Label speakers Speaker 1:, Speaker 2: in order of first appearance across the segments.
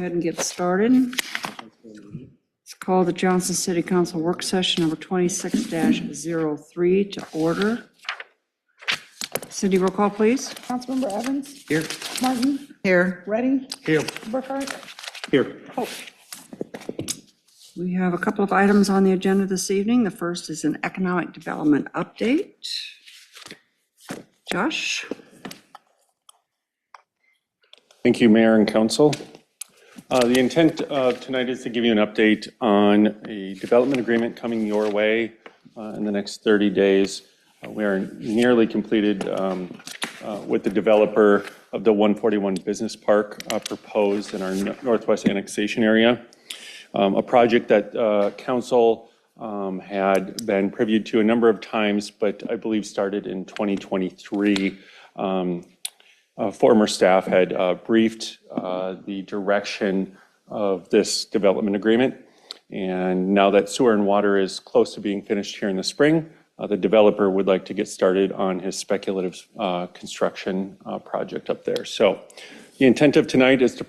Speaker 1: ahead and get started. Let's call the Johnston City Council Work Session number 26-03 to order. Cindy, roll call, please.
Speaker 2: Councilmember Evans?
Speaker 3: Here.
Speaker 2: Martin?
Speaker 3: Here.
Speaker 2: Redding?
Speaker 3: Here.
Speaker 2: Burkhart?
Speaker 3: Here.
Speaker 2: Hope.
Speaker 1: We have a couple of items on the agenda this evening. The first is an economic development update. Josh?
Speaker 4: Thank you, Mayor and Council. The intent tonight is to give you an update on a development agreement coming your way in the next 30 days. We are nearly completed with the developer of the 141 Business Park proposed in our Northwest annexation area. A project that Council had been previewed to a number of times, but I believe started in 2023. Former staff had briefed the direction of this development agreement. And now that sewer and water is close to being finished here in the spring, the developer would like to get started on his speculative construction project up there. So the intent of tonight is to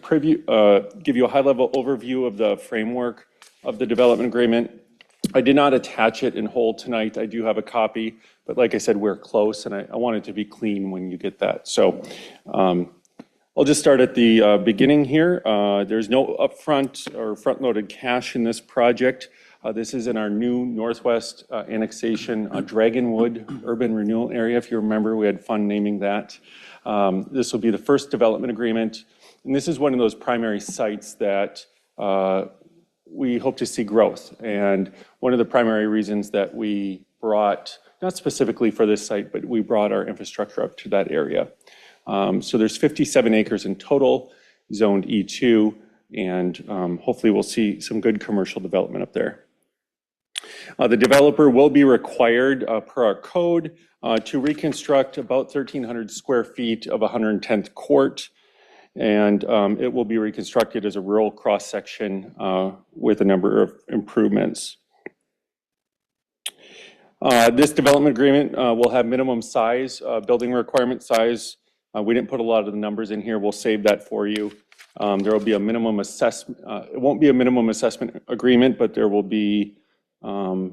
Speaker 4: give you a high-level overview of the framework of the development agreement. I did not attach it in whole tonight. I do have a copy, but like I said, we're close, and I want it to be clean when you get that. So I'll just start at the beginning here. There's no upfront or front-loaded cash in this project. This is in our new Northwest annexation, Dragonwood Urban Renewal Area. If you remember, we had fun naming that. This will be the first development agreement, and this is one of those primary sites that we hope to see growth. And one of the primary reasons that we brought, not specifically for this site, but we brought our infrastructure up to that area. So there's 57 acres in total, zoned E2, and hopefully we'll see some good commercial development up there. The developer will be required per our code to reconstruct about 1,300 square feet of 110th court. And it will be reconstructed as a rural cross-section with a number of improvements. This development agreement will have minimum size, building requirement size. We didn't put a lot of the numbers in here. We'll save that for you. There will be a minimum assessment. It won't be a minimum assessment agreement, but there will be a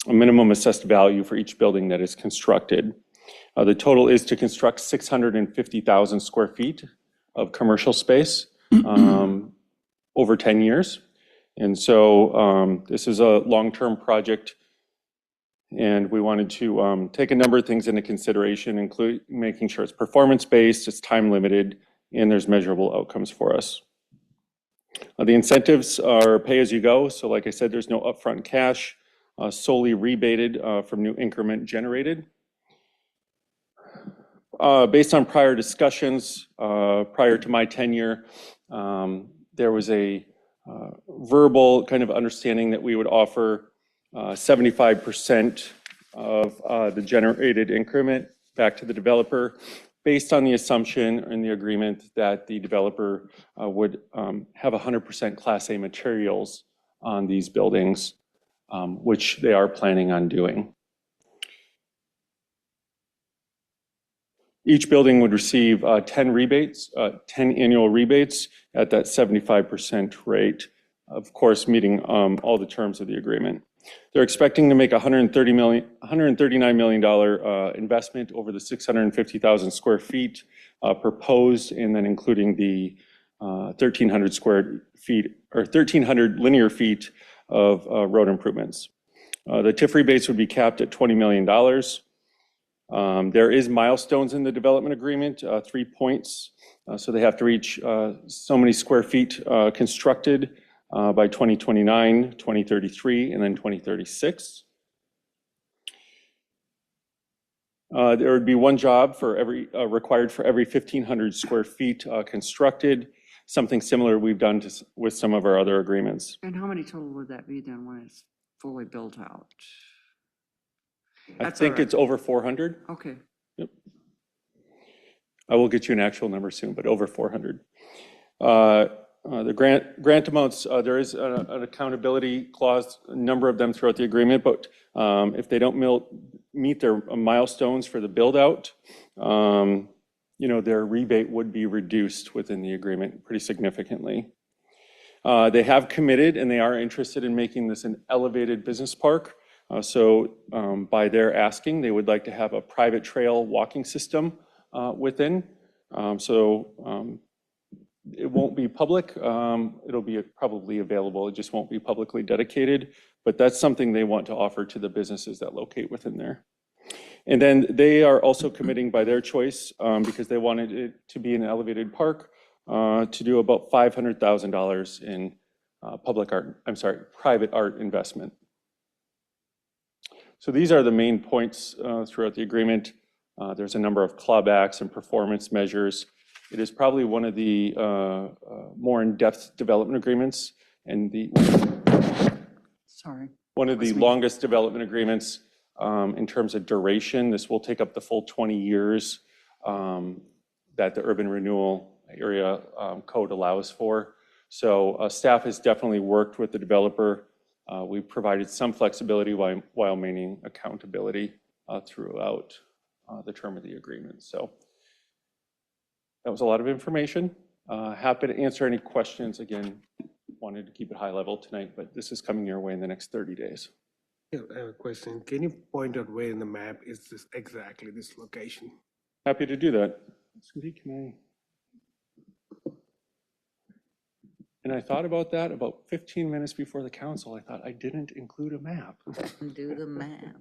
Speaker 4: minimum assessed value for each building that is constructed. The total is to construct 650,000 square feet of commercial space over 10 years. And so this is a long-term project, and we wanted to take a number of things into consideration, including making sure it's performance-based, it's time-limited, and there's measurable outcomes for us. The incentives are pay-as-you-go, so like I said, there's no upfront cash, solely rebated from new increment generated. Based on prior discussions, prior to my tenure, there was a verbal kind of understanding that we would offer 75% of the generated increment back to the developer, based on the assumption in the agreement that the developer would have 100% Class A materials on these buildings, which they are planning on doing. Each building would receive 10 annual rebates at that 75% rate, of course, meeting all the terms of the agreement. They're expecting to make $139 million investment over the 650,000 square feet proposed, and then including the 1,300 square feet or 1,300 linear feet of road improvements. The TIF rebates would be capped at $20 million. There is milestones in the development agreement, 3 points. So they have to reach so many square feet constructed by 2029, 2033, and then 2036. There would be one job for every required for every 1,500 square feet constructed. Something similar we've done with some of our other agreements.
Speaker 1: And how many total would that be then when it's fully built out?
Speaker 4: I think it's over 400.
Speaker 1: Okay.
Speaker 4: Yep. I will get you an actual number soon, but over 400. The grant amounts, there is an accountability clause, a number of them throughout the agreement, but if they don't meet their milestones for the build out, their rebate would be reduced within the agreement pretty significantly. They have committed and they are interested in making this an elevated business park. So by their asking, they would like to have a private trail walking system within. It won't be public. It'll be probably available. It just won't be publicly dedicated. But that's something they want to offer to the businesses that locate within there. And then they are also committing by their choice, because they wanted it to be an elevated park, to do about $500,000 in private art investment. So these are the main points throughout the agreement. There's a number of clawbacks and performance measures. It is probably one of the more in-depth development agreements and one of the longest development agreements in terms of duration. This will take up the full 20 years that the urban renewal area code allows for. So staff has definitely worked with the developer. We've provided some flexibility while maintaining accountability throughout the term of the agreement. So that was a lot of information. Happy to answer any questions. Again, wanted to keep it high level tonight, but this is coming your way in the next 30 days.
Speaker 3: Yeah, I have a question. Can you point out where in the map is this exactly this location?
Speaker 4: Happy to do that. Cindy, can I? And I thought about that about 15 minutes before the council. I thought I didn't include a map.
Speaker 5: Do the map.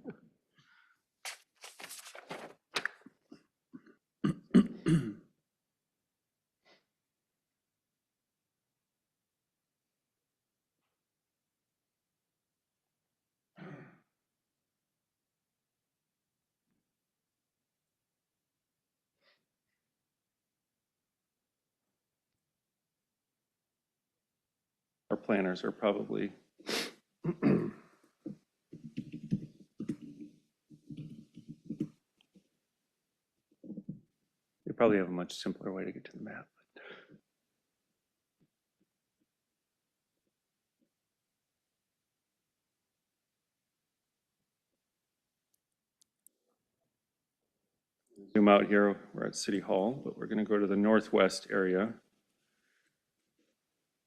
Speaker 4: Our planners are probably they probably have a much simpler way to get to the map. Zoom out here, we're at City Hall, but we're going to go to the northwest area.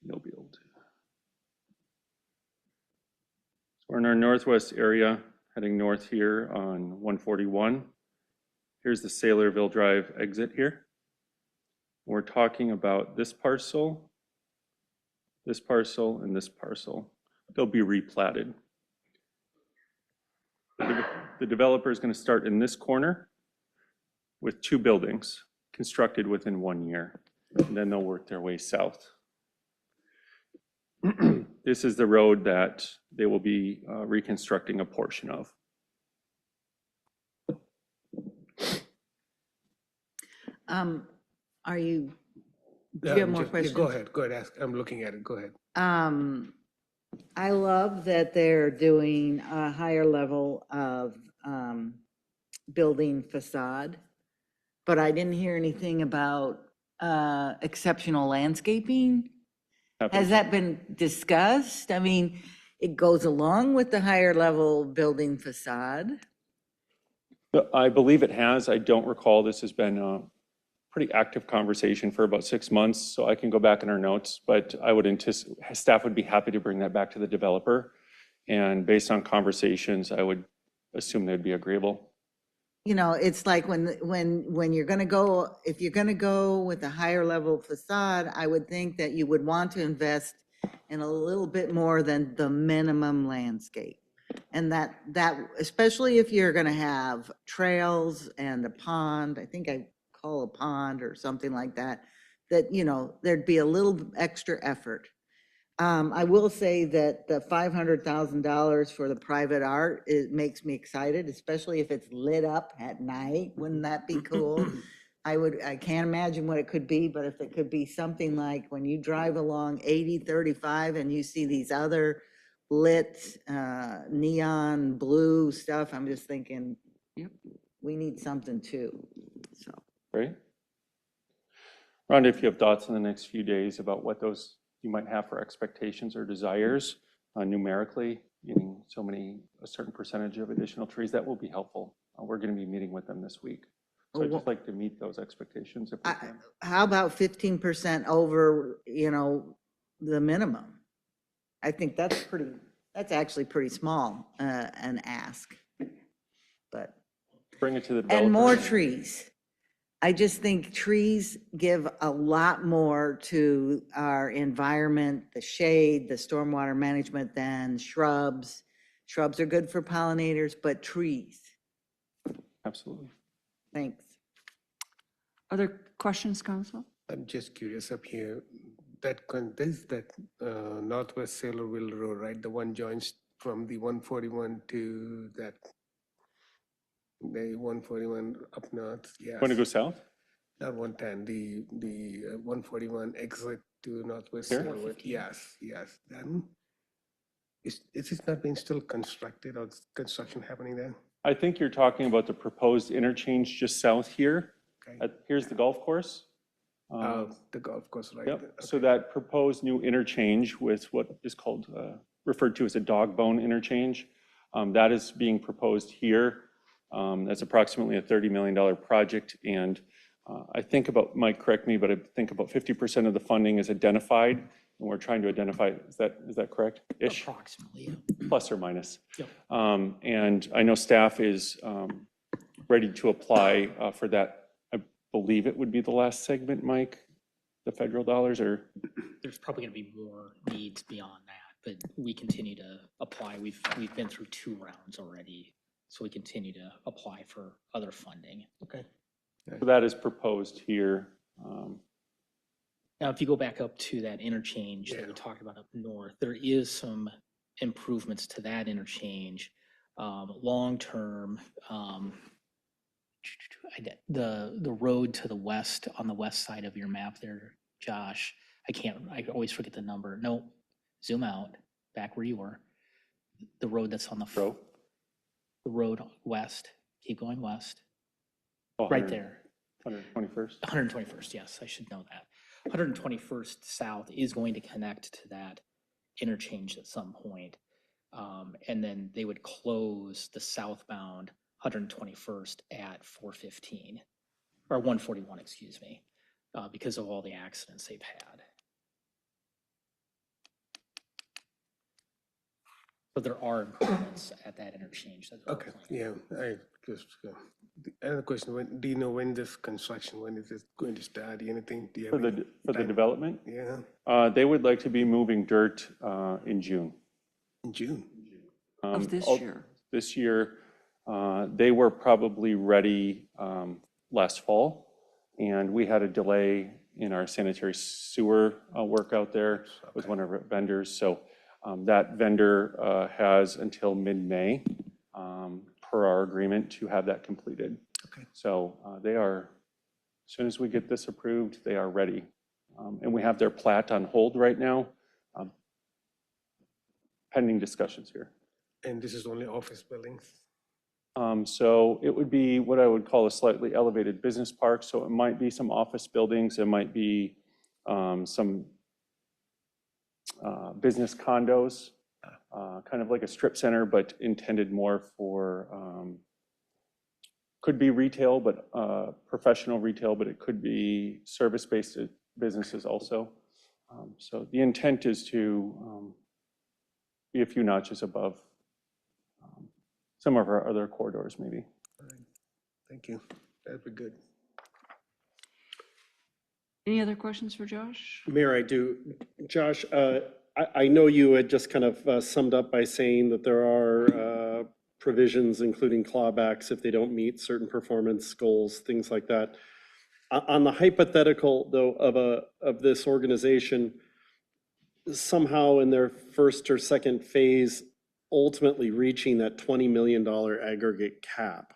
Speaker 4: You'll be able to. So we're in our northwest area, heading north here on 141. Here's the Saylorville Drive exit here. We're talking about this parcel, and this parcel. They'll be replatted. The developer is going to start in this corner with 2 buildings constructed within 1 year, and then they'll work their way south. This is the road that they will be reconstructing a portion of.
Speaker 5: Are you, do you have more questions?
Speaker 3: Go ahead, ask. I'm looking at it, go ahead.
Speaker 5: I love that they're doing a higher level of building facade, but I didn't hear anything about exceptional landscaping. Has that been discussed? I mean, it goes along with the higher level building facade.
Speaker 4: I believe it has. I don't recall. This has been a pretty active conversation for about 6 months, so I can go back in our notes, but I would anticipate, staff would be happy to bring that back to the developer. And based on conversations, I would assume they'd be agreeable.
Speaker 5: You know, it's like when you're going to go, if you're going to go with a higher level facade, I would think that you would want to invest in a little bit more than the minimum landscape. And that especially if you're going to have trails and a pond, I think I call a pond or something like that, you know, there'd be a little extra effort. I will say that the $500,000 for the private art, it makes me excited, especially if it's lit up at night. Wouldn't that be cool? I can't imagine what it could be, but if it could be something like when you drive along 8035 and you see these other lit neon blue stuff, I'm just thinking, yep, we need something too. So.
Speaker 4: Right. Rhonda, if you have thoughts in the next few days about what those you might have for expectations or desires numerically, getting a certain percentage of additional trees, that will be helpful. We're going to be meeting with them this week. So I'd just like to meet those expectations if we can.
Speaker 5: How about 15% over, you know, the minimum. I think that's actually pretty small, an ask, but.
Speaker 4: Bring it to the developer.
Speaker 5: And more trees. I just think trees give a lot more to our environment, the shade, the stormwater management than shrubs. Shrubs are good for pollinators, but trees.
Speaker 4: Absolutely.
Speaker 5: Thanks.
Speaker 1: Other questions, Council?
Speaker 3: I'm just curious up here, there's that Northwest Sailorville Road, right? The one joins from the 141 to that, the 141 up north, yes.
Speaker 4: Want to go south?
Speaker 3: Not 110, the 141 exit to Northwest
Speaker 4: Here?
Speaker 3: Sailorville. Yes, yes. Then, is it not being still constructed or is construction happening there?
Speaker 4: I think you're talking about the proposed interchange just south here.
Speaker 3: Okay.
Speaker 4: Here's the golf course.
Speaker 3: The golf course, right?
Speaker 4: Yep,
Speaker 3: there.
Speaker 4: so
Speaker 3: Okay.
Speaker 4: that proposed new interchange with what is called, referred to as a dog bone interchange, that is being proposed here. That's approximately a $30 million project, and I think about, Mike, correct me, but I think about 50% of the funding is identified, and we're trying to identify, is that correct? Ish?
Speaker 6: Approximately, yeah.
Speaker 4: Plus or minus.
Speaker 6: Yep.
Speaker 4: And I know staff is ready to apply for that. I believe it would be the last segment, Mike, the federal dollars, or?
Speaker 6: There's probably going to be more needs beyond that, but we continue to apply. We've been through 2 rounds already, so we continue to apply for other funding.
Speaker 3: Okay.
Speaker 4: So that is proposed here.
Speaker 6: Now, if you go back up to that interchange that
Speaker 3: Yeah.
Speaker 6: we talked about up north, there is some improvements to that interchange. Long-term, the road to the west, on the west side of your map there, Josh, I always forget the number. No, zoom out, back where you were. The road that's on the
Speaker 4: Row?
Speaker 6: the road west, keep going west,
Speaker 4: Oh,
Speaker 6: right
Speaker 4: 100
Speaker 6: there.
Speaker 4: 121st.
Speaker 6: 121st, yes, I should know that. 121st South is going to connect to that interchange at some point. And then they would close the southbound 121st at 415, or 141, excuse me, because of all the accidents they've had. But there are improvements at that interchange. That they're
Speaker 3: Okay,
Speaker 6: planning.
Speaker 3: yeah, I just, the other question, do you know when this construction, when is it going to start? Anything? Do you have
Speaker 4: For
Speaker 3: any
Speaker 4: the
Speaker 3: time?
Speaker 4: development,
Speaker 3: Yeah,
Speaker 4: they would like to be moving dirt in June.
Speaker 3: in June.
Speaker 1: Of this
Speaker 4: Al-
Speaker 1: year?
Speaker 4: This year, they were probably ready last fall, and we had a delay in our sanitary sewer work out there with one of our vendors. So that vendor has until mid-May per our agreement to have that completed.
Speaker 3: Okay.
Speaker 4: So they are, as soon as we get this approved, they are ready. And we have their plat on hold right now, pending discussions here.
Speaker 3: And this is only office buildings?
Speaker 4: So it would be what I would call a slightly elevated business park. So it might be some office buildings, it might be some business condos, kind of like a strip center, but intended more for, could be retail, but professional retail, but it could be service-based businesses also. So the intent is to be a few notches above some of our other corridors, maybe.
Speaker 3: All right. Thank you, that'd be good.
Speaker 1: Any other questions for Josh?
Speaker 7: Mayor, I do. Josh, I know you had just kind of summed up by saying that there are provisions, including clawbacks if they don't meet certain performance goals, things like that. On the hypothetical, though, of this organization, somehow in their first or second phase, ultimately reaching that $20 million aggregate cap,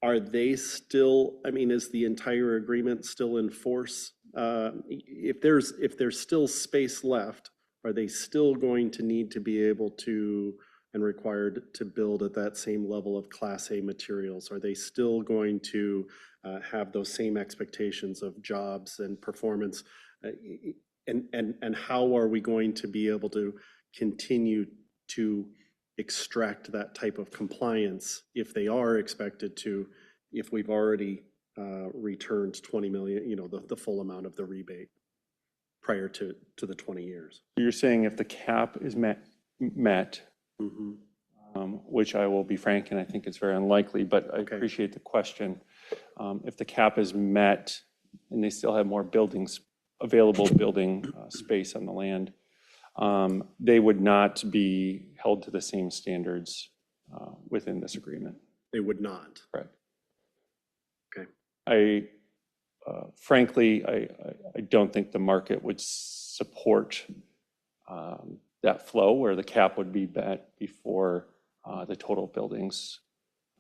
Speaker 7: are they still, I mean, is the entire agreement still in force? If there's still space left, are they still going to need to be able to and required to build at that same level of Class A materials? Are they still going to have those same expectations of jobs and performance? And how are we going to be able to continue to extract that type of compliance if they are expected to, if we've already returned 20 million, the full amount of the rebate? prior to the 20 years.
Speaker 4: You're saying if the cap is met,
Speaker 7: Mhm.
Speaker 4: which I will be frank, and I think it's very unlikely, but I
Speaker 7: Okay.
Speaker 4: appreciate the question. If the cap is met and they still have more buildings, available building space on the land, they would not be held to the same standards within this agreement.
Speaker 7: They would not.
Speaker 4: Correct.
Speaker 7: Okay.
Speaker 4: Frankly, I don't think the market would support that flow where the cap would be met before the total buildings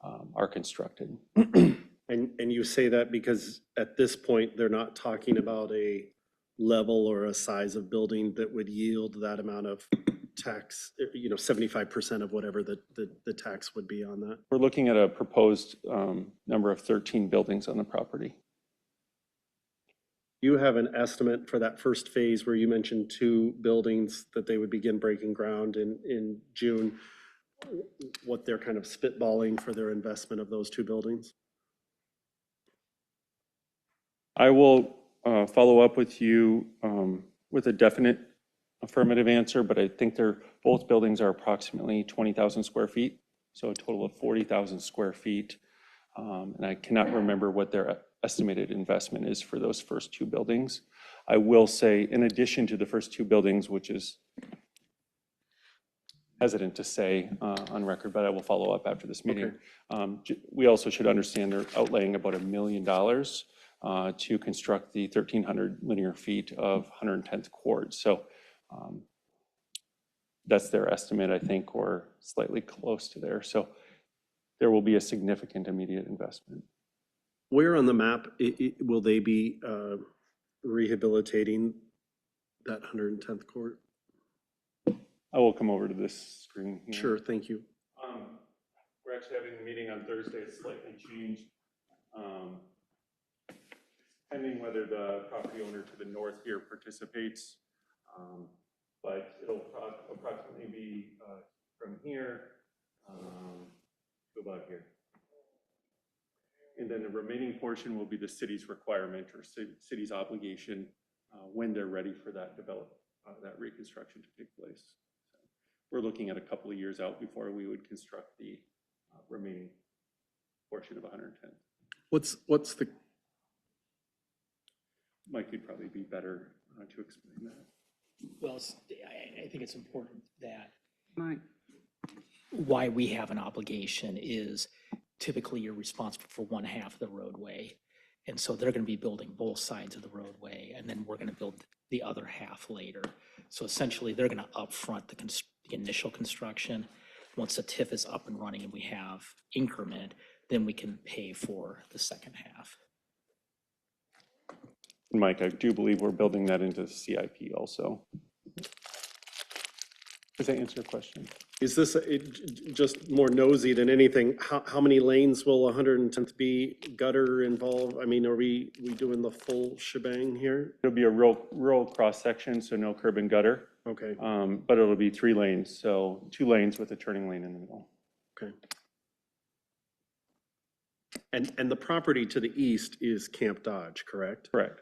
Speaker 4: are constructed.
Speaker 7: And you say that because at this point, they're not talking about a level or a size of building that would yield that amount of tax, 75% of whatever the tax would be on that.
Speaker 4: We're looking at a proposed number of 13 buildings on the property.
Speaker 7: You have an estimate for that first phase where you mentioned 2 buildings that they would begin breaking ground in June, what they're kind of spitballing for their investment of those 2 buildings?
Speaker 4: I will follow up with you with a definite affirmative answer, but I think both buildings are approximately 20,000 square feet, so a total of 40,000 square feet. And I cannot remember what their estimated investment is for those first 2 buildings. I will say, in addition to the first 2 buildings, which is hesitant to say on record, but I will follow up after this meeting. We also should understand they're outlaying about $1 million to construct the 1,300 linear feet of 110th Court. So that's their estimate, I think, or slightly close to there. So there will be a significant immediate investment.
Speaker 7: Where on the map will they be rehabilitating that 110th Court?
Speaker 4: I will come over to this screen here.
Speaker 7: Sure, thank you.
Speaker 4: We're actually having a meeting on Thursday. It's slightly changed. Pending whether the property owner to the north here participates, but it'll approximately be from here to about here. And then the remaining portion will be the city's requirement or city's obligation when they're ready for that that reconstruction to take place. So we're looking at a couple of years out before we would construct the remaining portion of 110.
Speaker 7: What's the
Speaker 4: Mike could probably be better to explain that.
Speaker 6: Well, I think it's important that
Speaker 1: Right.
Speaker 6: why we have an obligation is typically you're responsible for one half of the roadway. And so they're going to be building both sides of the roadway, and then we're going to build the other half later. So essentially, they're going to upfront the initial construction. Once the TIF is up and running and we have increment, then we can pay for the second half.
Speaker 4: And Mike, I do believe we're building that into the CIP also. Does that answer your question?
Speaker 7: Is this just more nosy than anything? How many lanes will 110th be? Gutter involved? I mean, are we doing the full shebang here?
Speaker 4: It'll be a rural cross section, so no curb and gutter.
Speaker 7: Okay,
Speaker 4: But it'll be 3 lanes, so 2 lanes with a turning lane in the middle.
Speaker 7: okay. And the property to the east is Camp Dodge, correct?
Speaker 4: Correct.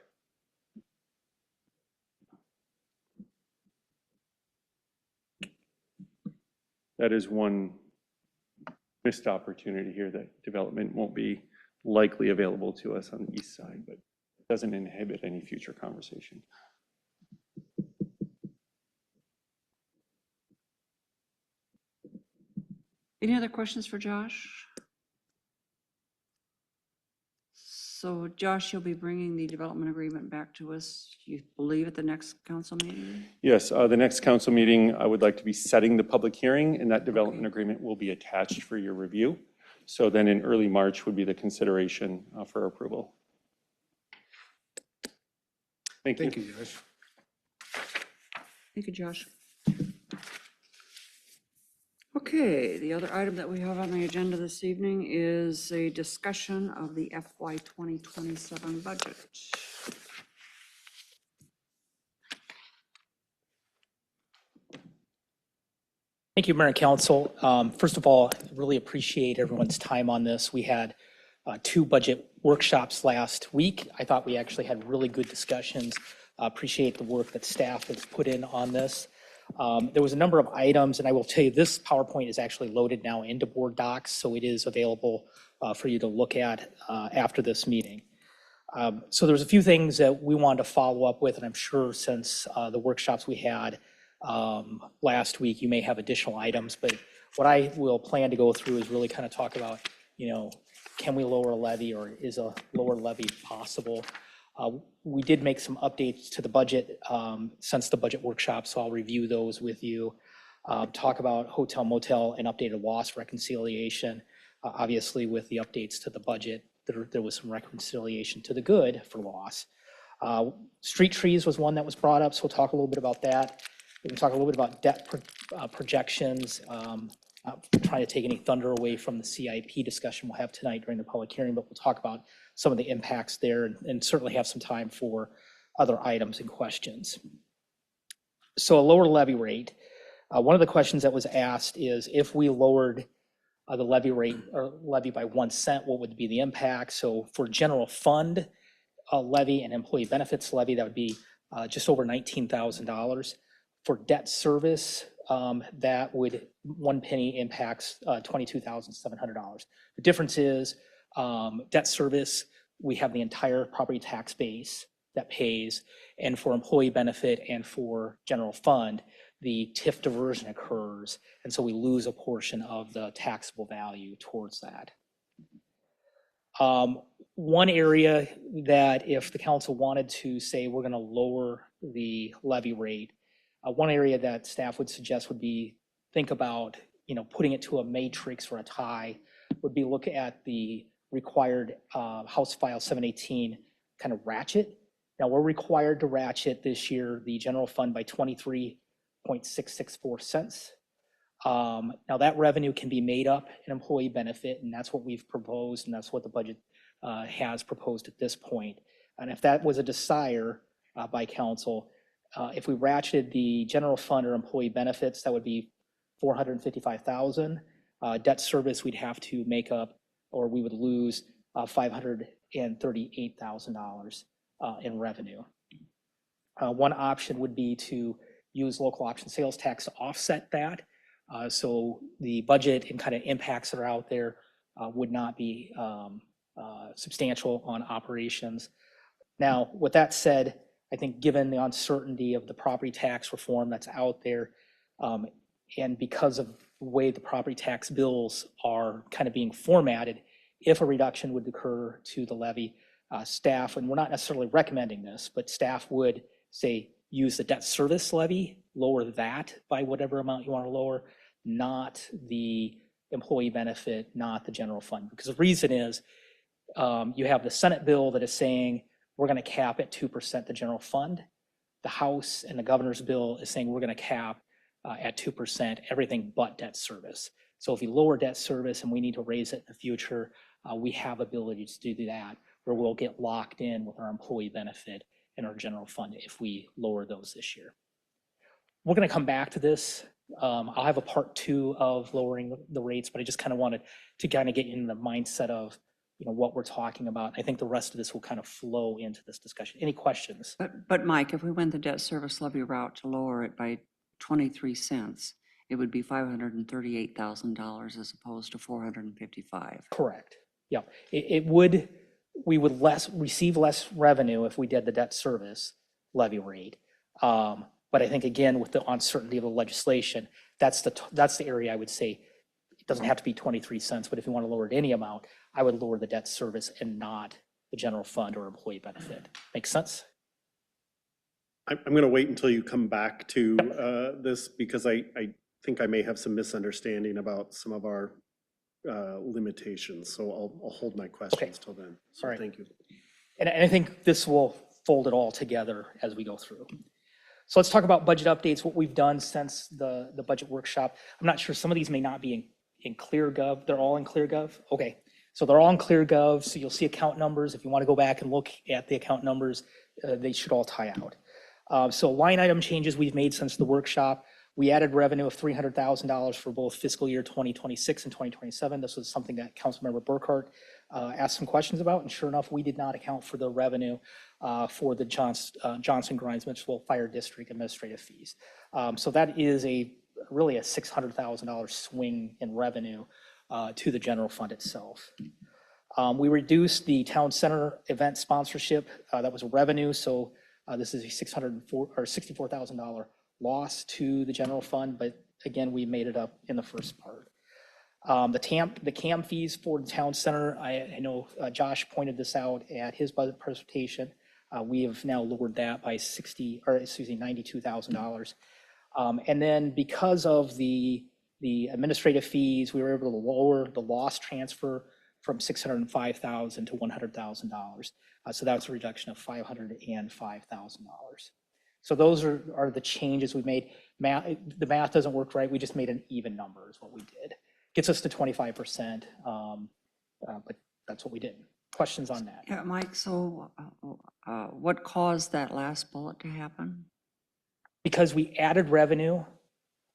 Speaker 4: That is one missed opportunity here, that development won't be likely available to us on the east side, but it doesn't inhibit any future conversation.
Speaker 1: Any other questions for Josh? So Josh, you'll be bringing the development agreement back to us, you believe, at the next council meeting?
Speaker 4: Yes, the next council meeting, I would like to be setting the public hearing, and that development agreement will be attached for your review. So then in early March would be the consideration for approval. Thank you.
Speaker 3: Thank you, Josh.
Speaker 1: Thank you, Josh. Okay, the other item that we have on the agenda this evening is a discussion of the FY 2027 budget.
Speaker 6: Thank you, Mayor and Council. First of all, really appreciate everyone's time on this. We had 2 budget workshops last week. I thought we actually had really good discussions Appreciate the work that staff has put in on this. There was a number of items, and I will tell you, this PowerPoint is actually loaded now into board docs, so it is available for you to look at after this meeting. So there's a few things that we wanted to follow up with, and I'm sure since the workshops we had last week, you may have additional items, but what I will plan to go through is really kind of talk about, can we lower a levy, or is a lower levy possible? We did make some updates to the budget since the budget workshop, so I'll review those with you. Talk about hotel motel and updated loss reconciliation. Obviously, with the updates to the budget, there was some reconciliation to the good for loss. Street trees was one that was brought up, so we'll talk a little bit about that. We can talk a little bit about debt projections. Trying to take any thunder away from the CIP discussion we'll have tonight during the public hearing, but we'll talk about some of the impacts there and certainly have some time for other items and questions. So a lower levy rate. One of the questions that was asked is if we lowered the levy rate or levy by 1 cent, what would be the impact? So for general fund levy and employee benefits levy, that would be just over $19,000. For debt service, that would 1 penny impacts $22,700. The difference is debt service, we have the entire property tax base that pays, and for employee benefit and for general fund, the TIF diversion occurs, and so we lose a portion of the taxable value towards that. One area that if the council wanted to say we're going to lower the levy rate, one area that staff would suggest would be think about, putting it to a matrix or a tie, would be look at the required House File 718 kind of ratchet. Now we're required to ratchet this year the general fund by 23.664 cents. Now that revenue can be made up in employee benefit, and that's what we've proposed, and that's what the budget has proposed at this point. And if that was a desire by council, if we ratcheted the general fund or employee benefits, that would be $455,000. Debt service, we'd have to make up, or we would lose $538,000 in revenue. One option would be to use local option sales tax to offset that. So the budget and kind of impacts that are out there would not be substantial on operations. Now, with that said, I think given the uncertainty of the property tax reform that's out there, and because of the way the property tax bills are kind of being formatted, if a reduction would occur to the levy, staff, and we're not necessarily recommending this, but staff would say use the debt service levy, lower that by whatever amount you want to lower, not the employee benefit, not the general fund. Because the reason is you have the Senate bill that is saying we're going to cap at 2% the general fund. The House and the governor's bill is saying we're going to cap at 2% everything but debt service. So if we lower debt service and we need to raise it in the future, we have abilities to do that, where we'll get locked in with our employee benefit and our general fund if we lower those this year. We're going to come back to this. I'll have a part 2 of lowering the rates, but I just kind of wanted to kind of get in the mindset of what we're talking about. I think the rest of this will kind of flow into this discussion. Any questions?
Speaker 1: But Mike, if we went the debt service levy route to lower it by 23 cents, it would be $538,000 as opposed to $455.
Speaker 6: Correct. Yeah, we would receive less revenue if we did the debt service levy rate. But I think again, with the uncertainty of the legislation, that's the area I would say it doesn't have to be 23 cents, but if you want to lower it any amount, I would lower the debt service and not the general fund or employee benefit. Make sense?
Speaker 7: I'm going to wait until you come back to this, because I think I may have some misunderstanding about some of our limitations. So I'll hold my questions till then. So
Speaker 6: All right.
Speaker 7: Thank you.
Speaker 6: And I think this will fold it all together as we go through. So let's talk about budget updates, what we've done since the budget workshop. I'm not sure, some of these may not be in ClearGov. They're all in ClearGov? Okay, so they're all in ClearGov. So you'll see account numbers. If you want to go back and look at the account numbers, they should all tie out. So line item changes we've made since the workshop. We added revenue of $300,000 for both fiscal year 2026 and 2027. This was something that Councilmember Burkhart asked some questions about, and sure enough, we did not account for the revenue for the Johnston Grimes Municipal Fire District administrative fees. So that is really a $600,000 swing in revenue to the general fund itself. We reduced the town center event sponsorship. That was revenue, so this is a $64,000 loss to the general fund, but again, we made it up in the first part. The CAM fees for the town center, I know Josh pointed this out at his budget presentation. We have now lowered that by $92,000. And then because of the administrative fees, we were able to lower the loss transfer from $605,000 to $100,000. So that's a reduction of $505,000. So those are the changes we made. The math doesn't work right. We just made an even number is what we did. Gets us to 25%, but that's what we did. Questions on that?
Speaker 1: Yeah, Mike, so what caused that last bullet to happen?
Speaker 6: Because we added revenue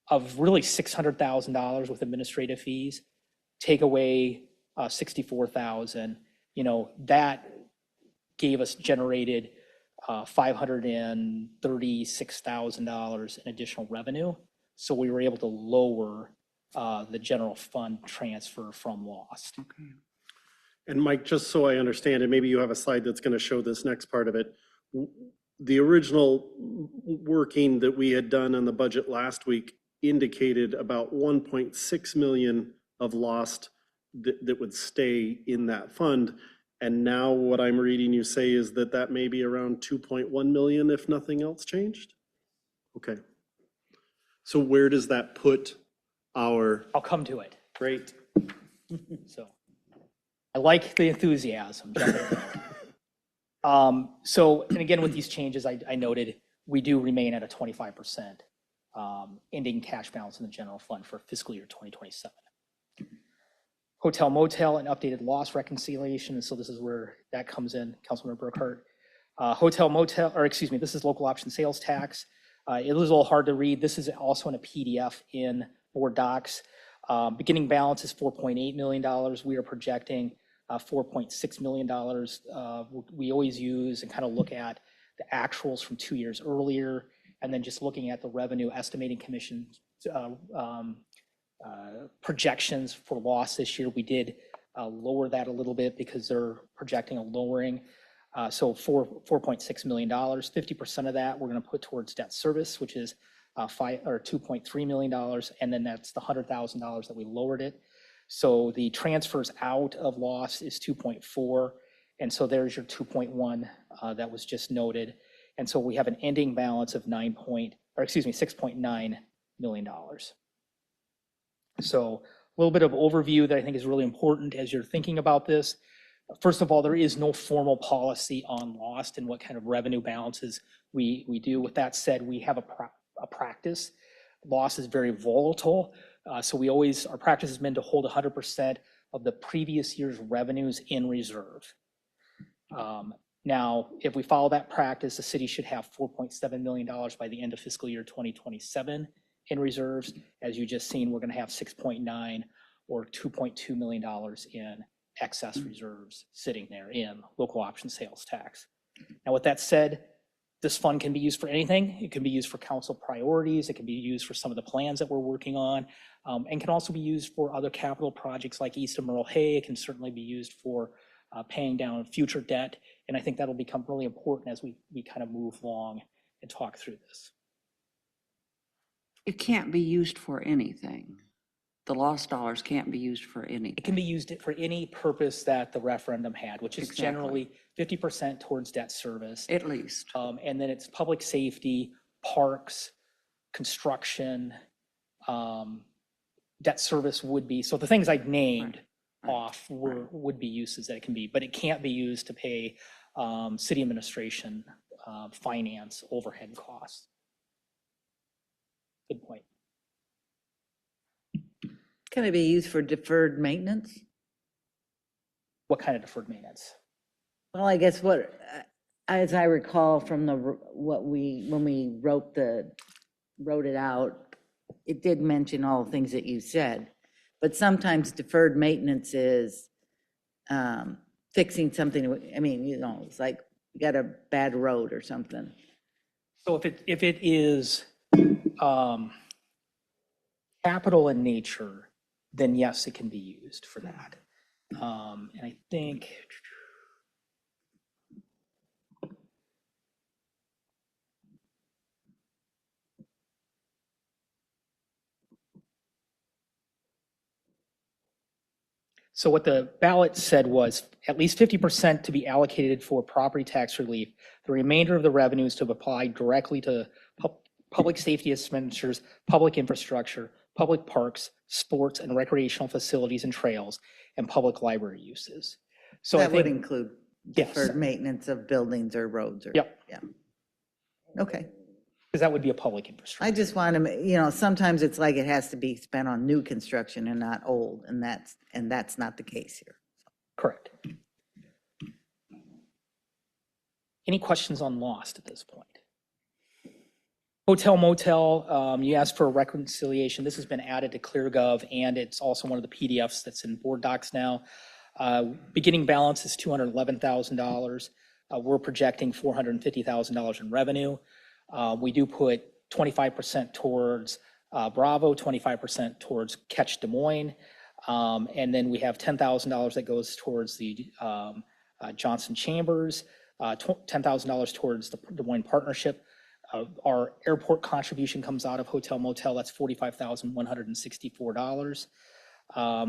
Speaker 6: of really $600,000 with administrative fees, take away 64,000, that generated $536,000 in additional revenue. So we were able to lower the general fund transfer from lost.
Speaker 1: Okay.
Speaker 7: And Mike, just so I understand, and maybe you have a slide that's going to show this next part of it. The original working that we had done on the budget last week indicated about 1.6 million of lost that would stay in that fund. And now what I'm reading you say is that may be around 2.1 million if nothing else changed? Okay. So where does that put our?
Speaker 6: I'll come to it.
Speaker 7: Great.
Speaker 6: So I like the enthusiasm. So, and again, with these changes, I noted, we do remain at a 25% ending cash balance in the general fund for fiscal year 2027. Hotel motel and updated loss reconciliation. So this is where that comes in, Councilmember Burkhart. Hotel motel, or excuse me, this is local option sales tax. It was a little hard to read. This is also in a PDF in board docs. Beginning balance is $4.8 million. We are projecting $4.6 million. We always use and kind of look at the actuals from 2 years earlier, and then just looking at the revenue estimating commission projections for loss this year. We did lower that a little bit because they're projecting a lowering. So $4.6 million, 50% of that we're going to put towards debt service, which is $2.3 million, and then that's the $100,000 that we lowered it. So the transfers out of loss is 2.4, and so there's your 2.1 that was just noted. And so we have an ending balance of $6.9 million. So a little bit of overview that I think is really important as you're thinking about this. First of all, there is no formal policy on lost and what kind of revenue balances we do. With that said, we have a practice. Loss is very volatile. So our practice has been to hold 100% of the previous year's revenues in reserve. Now, if we follow that practice, the city should have $4.7 million by the end of fiscal year 2027 in reserves. As you just seen, we're going to have 6.9 or $2.2 million in excess reserves sitting there in local option sales tax. Now, with that said, this fund can be used for anything. It can be used for council priorities. It can be used for some of the plans that we're working on, and can also be used for other capital projects like East of Merle Hay. It can certainly be used for paying down future debt. And I think that'll become really important as we kind of move along and talk through this.
Speaker 1: It can't be used for anything. The lost dollars can't be used for anything.
Speaker 6: It can be used for any purpose that the referendum had, which is
Speaker 1: Exactly.
Speaker 6: generally 50% towards debt service.
Speaker 1: At least.
Speaker 6: And then it's public safety, parks, construction, debt service would be, so the things I named off would be uses that it can be, but it can't be used to pay city administration, finance, overhead costs. Good point.
Speaker 5: Can it be used for deferred maintenance?
Speaker 6: What kind of deferred maintenance?
Speaker 5: Well, I guess as I recall from when we wrote it out, it did mention all the things that you said, but sometimes deferred maintenance is fixing something, I mean, it's like you got a bad road or something.
Speaker 6: So if it is capital in nature, then yes, it can be used for that. And I think, so what the ballot said was at least 50% to be allocated for property tax relief. The remainder of the revenues to apply directly to public safety expenditures, public infrastructure, public parks, sports and recreational facilities and trails, and public library uses. So I
Speaker 5: That would
Speaker 6: think,
Speaker 5: include
Speaker 6: yes.
Speaker 5: deferred maintenance of buildings or roads or.
Speaker 6: Yep.
Speaker 5: Yeah. Okay.
Speaker 6: Because that would be a public infrastructure.
Speaker 5: I just want to, sometimes it's like it has to be spent on new construction and not old, and that's not the case here.
Speaker 6: Correct. Any questions on Lost at this point? Hotel motel, you asked for a reconciliation. This has been added to ClearGov, and it's also one of the PDFs that's in board docs now. Beginning balance is $211,000. We're projecting $450,000 in revenue. We do put 25% towards Bravo, 25% towards Catch Des Moines, and then we have $10,000 that goes towards the Johnston Chambers, $10,000 towards the Des Moines Partnership. Our airport contribution comes out of hotel motel. That's $45,164.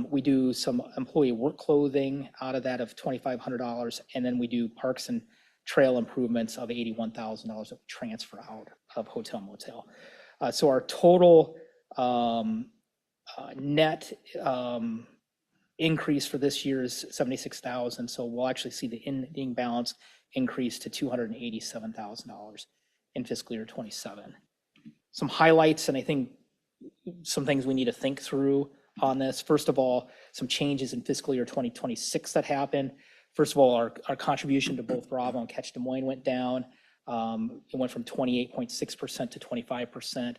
Speaker 6: We do some employee work clothing out of that of $2,500, and then we do parks and trail improvements of $81,000 that we transfer out of hotel motel. So our total net increase for this year is $76,000. So we'll actually see the ending balance increase to $287,000 in fiscal year 27. Some highlights, and I think some things we need to think through on this. First of all, some changes in fiscal year 2026 that happened. First of all, our contribution to both Bravo and Catch Des Moines went down. It went from 28.6% to 25%.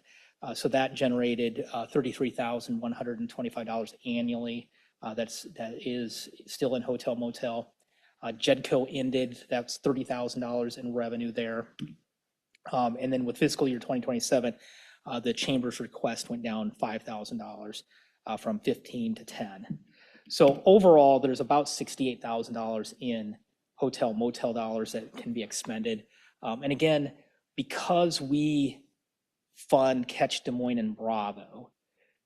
Speaker 6: So that generated $33,125 annually. That is still in hotel motel. Jedco ended, that's $30,000 in revenue there. And then with fiscal year 2027, the chamber's request went down $5,000 from 15 to 10. So overall, there's about $68,000 in hotel motel dollars that can be expended. And again, because we fund Catch Des Moines and Bravo,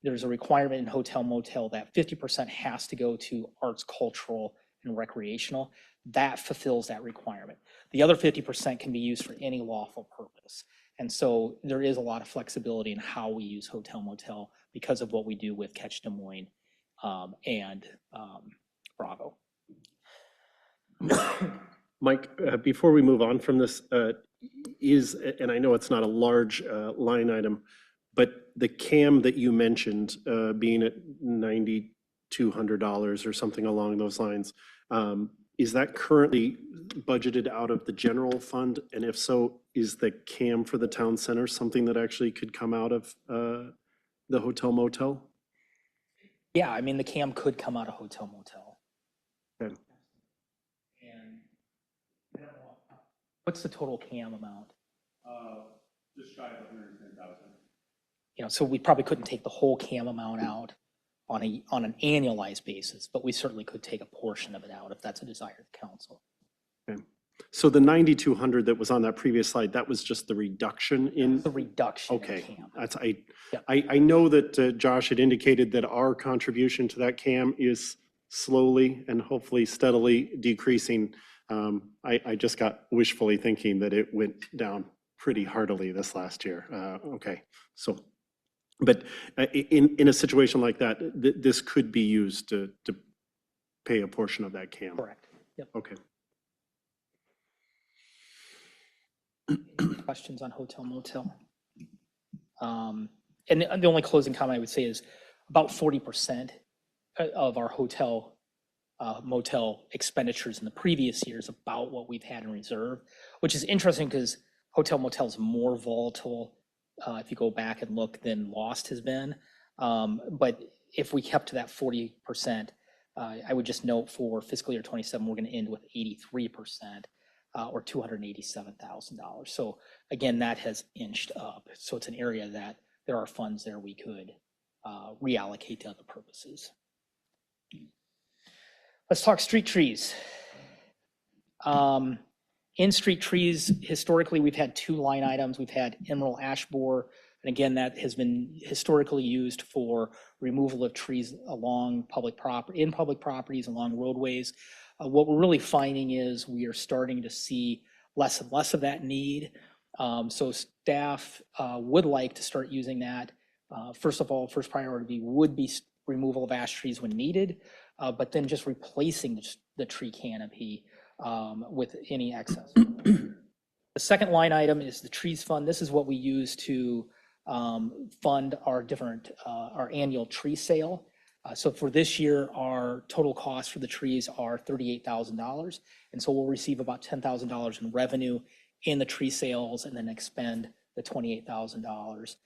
Speaker 6: there's a requirement in hotel motel that 50% has to go to arts, cultural, and recreational. That fulfills that requirement. The other 50% can be used for any lawful purpose. And so there is a lot of flexibility in how we use hotel motel because of what we do with Catch Des Moines and Bravo.
Speaker 7: Mike, before we move on from this, and I know it's not a large line item, but the CAM that you mentioned being at $9,200 or something along those lines, is that currently budgeted out of the general fund? And if so, is the CAM for the town center something that actually could come out of the hotel motel?
Speaker 6: Yeah, I mean, the CAM could come out of hotel motel.
Speaker 7: Okay.
Speaker 6: And what's the total CAM amount?
Speaker 4: Just shy of 110,000.
Speaker 6: So we probably couldn't take the whole CAM amount out on an annualized basis, but we certainly could take a portion of it out if that's a desire of the council.
Speaker 7: Okay. So the 9,200 that was on that previous slide, that was just the reduction in?
Speaker 6: The reduction in
Speaker 7: Okay,
Speaker 6: CAM.
Speaker 7: I know that Josh had indicated that our contribution to that CAM is slowly and hopefully steadily decreasing. I just got wishfully thinking that it went down pretty heartily this last year. Okay, so, but in a situation like that, this could be used to pay a portion of that CAM.
Speaker 6: Correct. Yep.
Speaker 7: Okay.
Speaker 6: Questions on hotel motel? And the only closing comment I would say is about 40% of our hotel motel expenditures in the previous years about what we've had in reserve, which is interesting because hotel motel is more volatile if you go back and look than Lost has been. But if we kept to that 40%, I would just note for fiscal year 27, we're going to end with 83%, or $287,000. So again, that has inched up. So it's an area that there are funds there we could reallocate to other purposes. Let's talk street trees. In street trees, historically, we've had two line items. We've had emerald ash borer, and again, that has been historically used for removal of trees along public properties, along roadways. What we're really finding is we are starting to see less and less of that need. So staff would like to start using that. First of all, first priority would be removal of ash trees when needed, but then just replacing the tree canopy with any excess. The second line item is the trees fund. This is what we use to fund our annual tree sale. So for this year, our total costs for the trees are $38,000. And so we'll receive about $10,000 in revenue in the tree sales and then expend the $28,000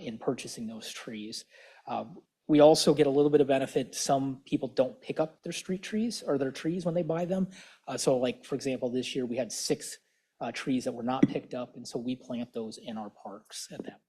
Speaker 6: in purchasing those trees. We also get a little bit of benefit. Some people don't pick up their street trees or their trees when they buy them. So like, for example, this year we had 6 trees that were not picked up. And so we plant those in our parks at that.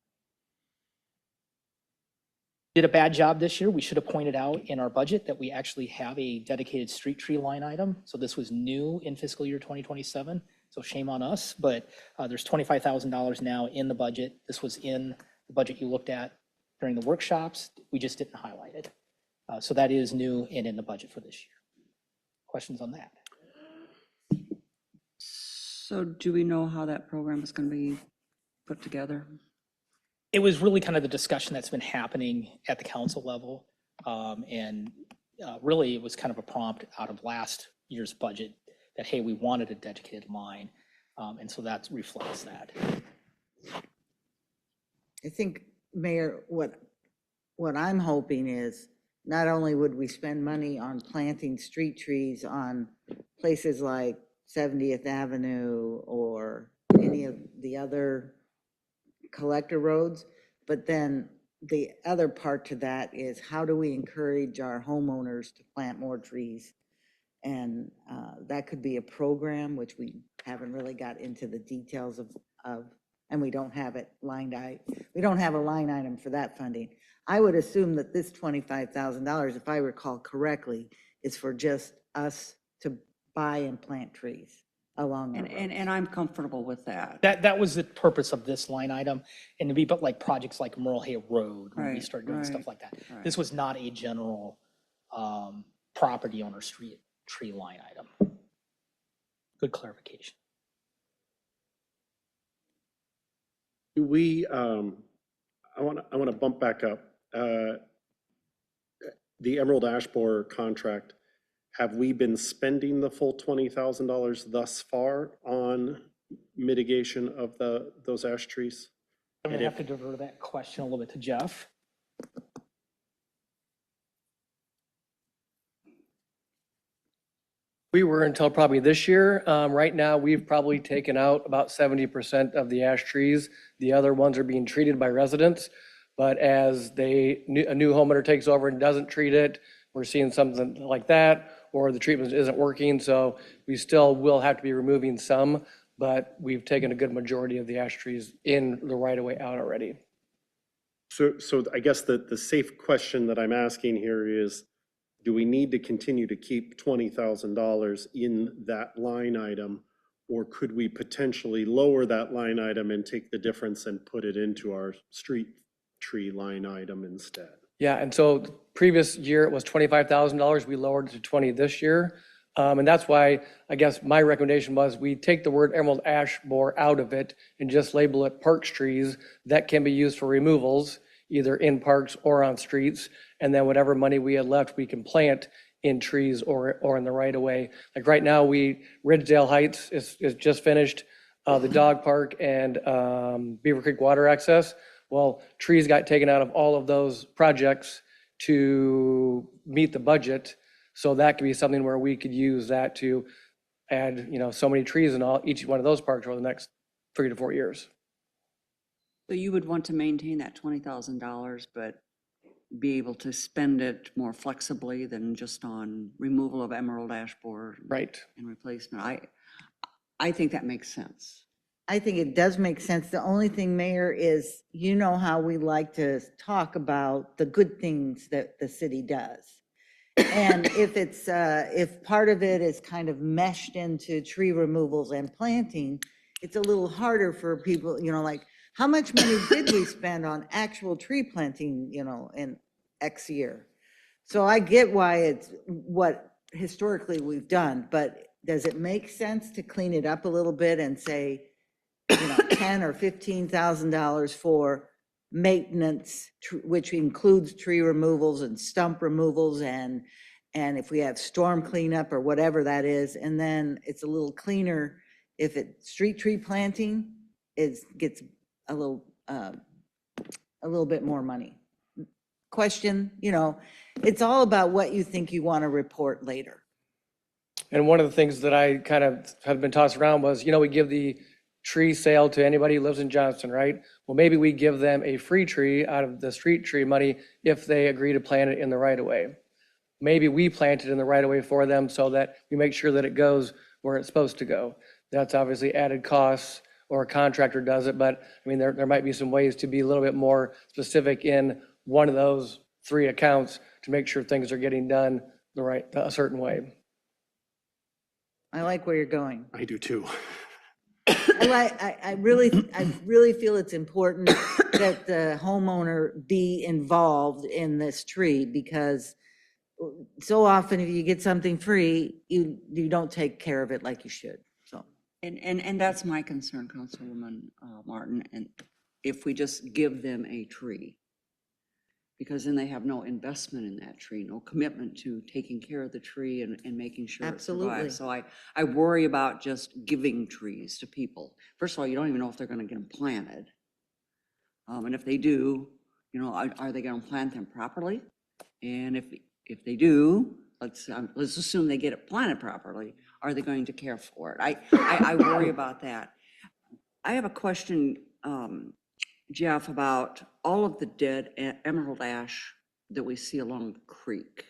Speaker 6: Did a bad job this year. We should have pointed out in our budget that we actually have a dedicated street tree line item. So this was new in fiscal year 2027. So shame on us, but there's $25,000 now in the budget. This was in the budget you looked at during the workshops. We just didn't highlight it. So that is new and in the budget for this year. Questions on that?
Speaker 1: So do we know how that program is going to be put together?
Speaker 6: It was really kind of the discussion that's been happening at the council level. Really it was kind of a prompt out of last year's budget that, hey, we wanted a dedicated line. And so that reflects that.
Speaker 5: I think, Mayor, what I'm hoping is not only would we spend money on planting street trees on places like 70th Avenue or any of the other collector roads, but then the other part to that is how do we encourage our homeowners to plant more trees? And that could be a program, which we haven't really got into the details of and we don't have it we don't have a line item for that funding. I would assume that this $25,000, if I recall correctly, is for just us to buy and plant trees along the roads.
Speaker 1: And I'm comfortable with that.
Speaker 6: That was the purpose of this line item, and to be but like projects like Merle Hay Road, when we
Speaker 1: Right,
Speaker 6: start doing
Speaker 1: right,
Speaker 6: stuff like that.
Speaker 1: right.
Speaker 6: This was not a general property owner street tree line item. Good clarification.
Speaker 7: Do we, I want to bump back up. The Emerald Ash Borer contract, have we been spending the full $20,000 thus far on mitigation of those ash trees?
Speaker 6: I'm gonna have to defer that question a little bit to Jeff.
Speaker 8: We were until probably this year. Right now, we've probably taken out about 70% of the ash trees. The other ones are being treated by residents. But as a new homeowner takes over and doesn't treat it, we're seeing something like that, or the treatment isn't working. So we still will have to be removing some, but we've taken a good majority of the ash trees in the right of way out already.
Speaker 7: So I guess the safe question that I'm asking here is, do we need to continue to keep $20,000 in that line item, or could we potentially lower that line item and take the difference and put it into our street tree line item instead?
Speaker 8: Yeah, and so the previous year it was $25,000. We lowered it to 20 this year. And that's why I guess my recommendation was we take the word emerald ash borer out of it and just label it parks trees that can be used for removals, either in parks or on streets. And then whatever money we had left, we can plant in trees or in the right of way. Like right now, Ridgedale Heights is just finished, the dog park and Beaver Creek water access. Well, trees got taken out of all of those projects to meet the budget. So that could be something where we could use that to add, so many trees in each one of those parks over the next 3 to 4 years.
Speaker 1: So you would want to maintain that $20,000, but be able to spend it more flexibly than just on removal of emerald ash borer
Speaker 8: Right.
Speaker 1: and replacement. I think that makes sense.
Speaker 5: I think it does make sense. The only thing, Mayor, is you know how we like to talk about the good things that the city does. And if it's, if part of it is kind of meshed into tree removals and planting, it's a little harder for people, you know, like, how much money did we spend on actual tree planting, you know, in X year? So I get why it's what historically we've done, but does it make sense to clean it up a little bit and say, you know, $10,000 or $15,000 for maintenance, which includes tree removals and stump removals and if we have storm cleanup or whatever that is, and then it's a little cleaner if it's street tree planting, gets a little bit more money. Question, you know, it's all about what you think you want to report later.
Speaker 8: And one of the things that I kind of had been tossed around was, you know, we give the tree sale to anybody who lives in Johnston, right? Well, maybe we give them a free tree out of the street tree money if they agree to plant it in the right of way. Maybe we plant it in the right of way for them so that we make sure that it goes where it's supposed to go. That's obviously added costs, or a contractor does it, but I mean, there might be some ways to be a little bit more specific in one of those 3 accounts to make sure things are getting done a certain way.
Speaker 5: I like where you're going.
Speaker 7: I do too.
Speaker 5: I really feel it's important that the homeowner be involved in this tree, because so often if you get something free, you don't take care of it like you should, so.
Speaker 1: And that's my concern, Councilwoman Martin, and if we just give them a tree, because then they have no investment in that tree, no commitment to taking care of the tree and making sure it
Speaker 5: Absolutely.
Speaker 1: survives. So I worry about just giving trees to people. First of all, you don't even know if they're gonna get them planted. And if they do, you know, are they gonna plant them properly? And if they do, let's assume they get it planted properly, are they going to care for it? I worry about that. I have a question, Jeff, about all of the dead emerald ash that we see along the creek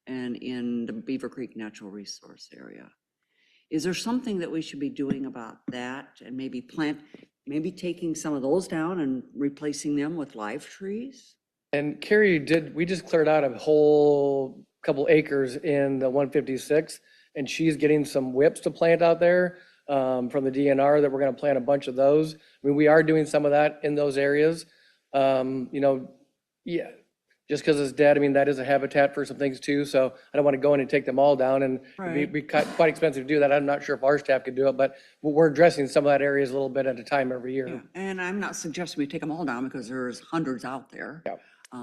Speaker 1: and in the Beaver Creek Natural Resource Area. Is there something that we should be doing about that, and maybe taking some of those down and replacing them with live trees?
Speaker 8: And Carrie, we just cleared out a whole couple acres in the 156, and she's getting some whips to plant out there from the DNR that we're going to plant a bunch of those. I mean, we are doing some of that in those areas. You know, yeah, just because it's dead, I mean, that is a habitat for some things too. So I don't want to go in and take them all down, and it'd be quite expensive to do that. I'm not sure if our staff could do it, but we're addressing some of that areas a little bit at a time every year.
Speaker 1: Yeah. And I'm not suggesting we take them all down, because there's hundreds out there.
Speaker 8: Yeah.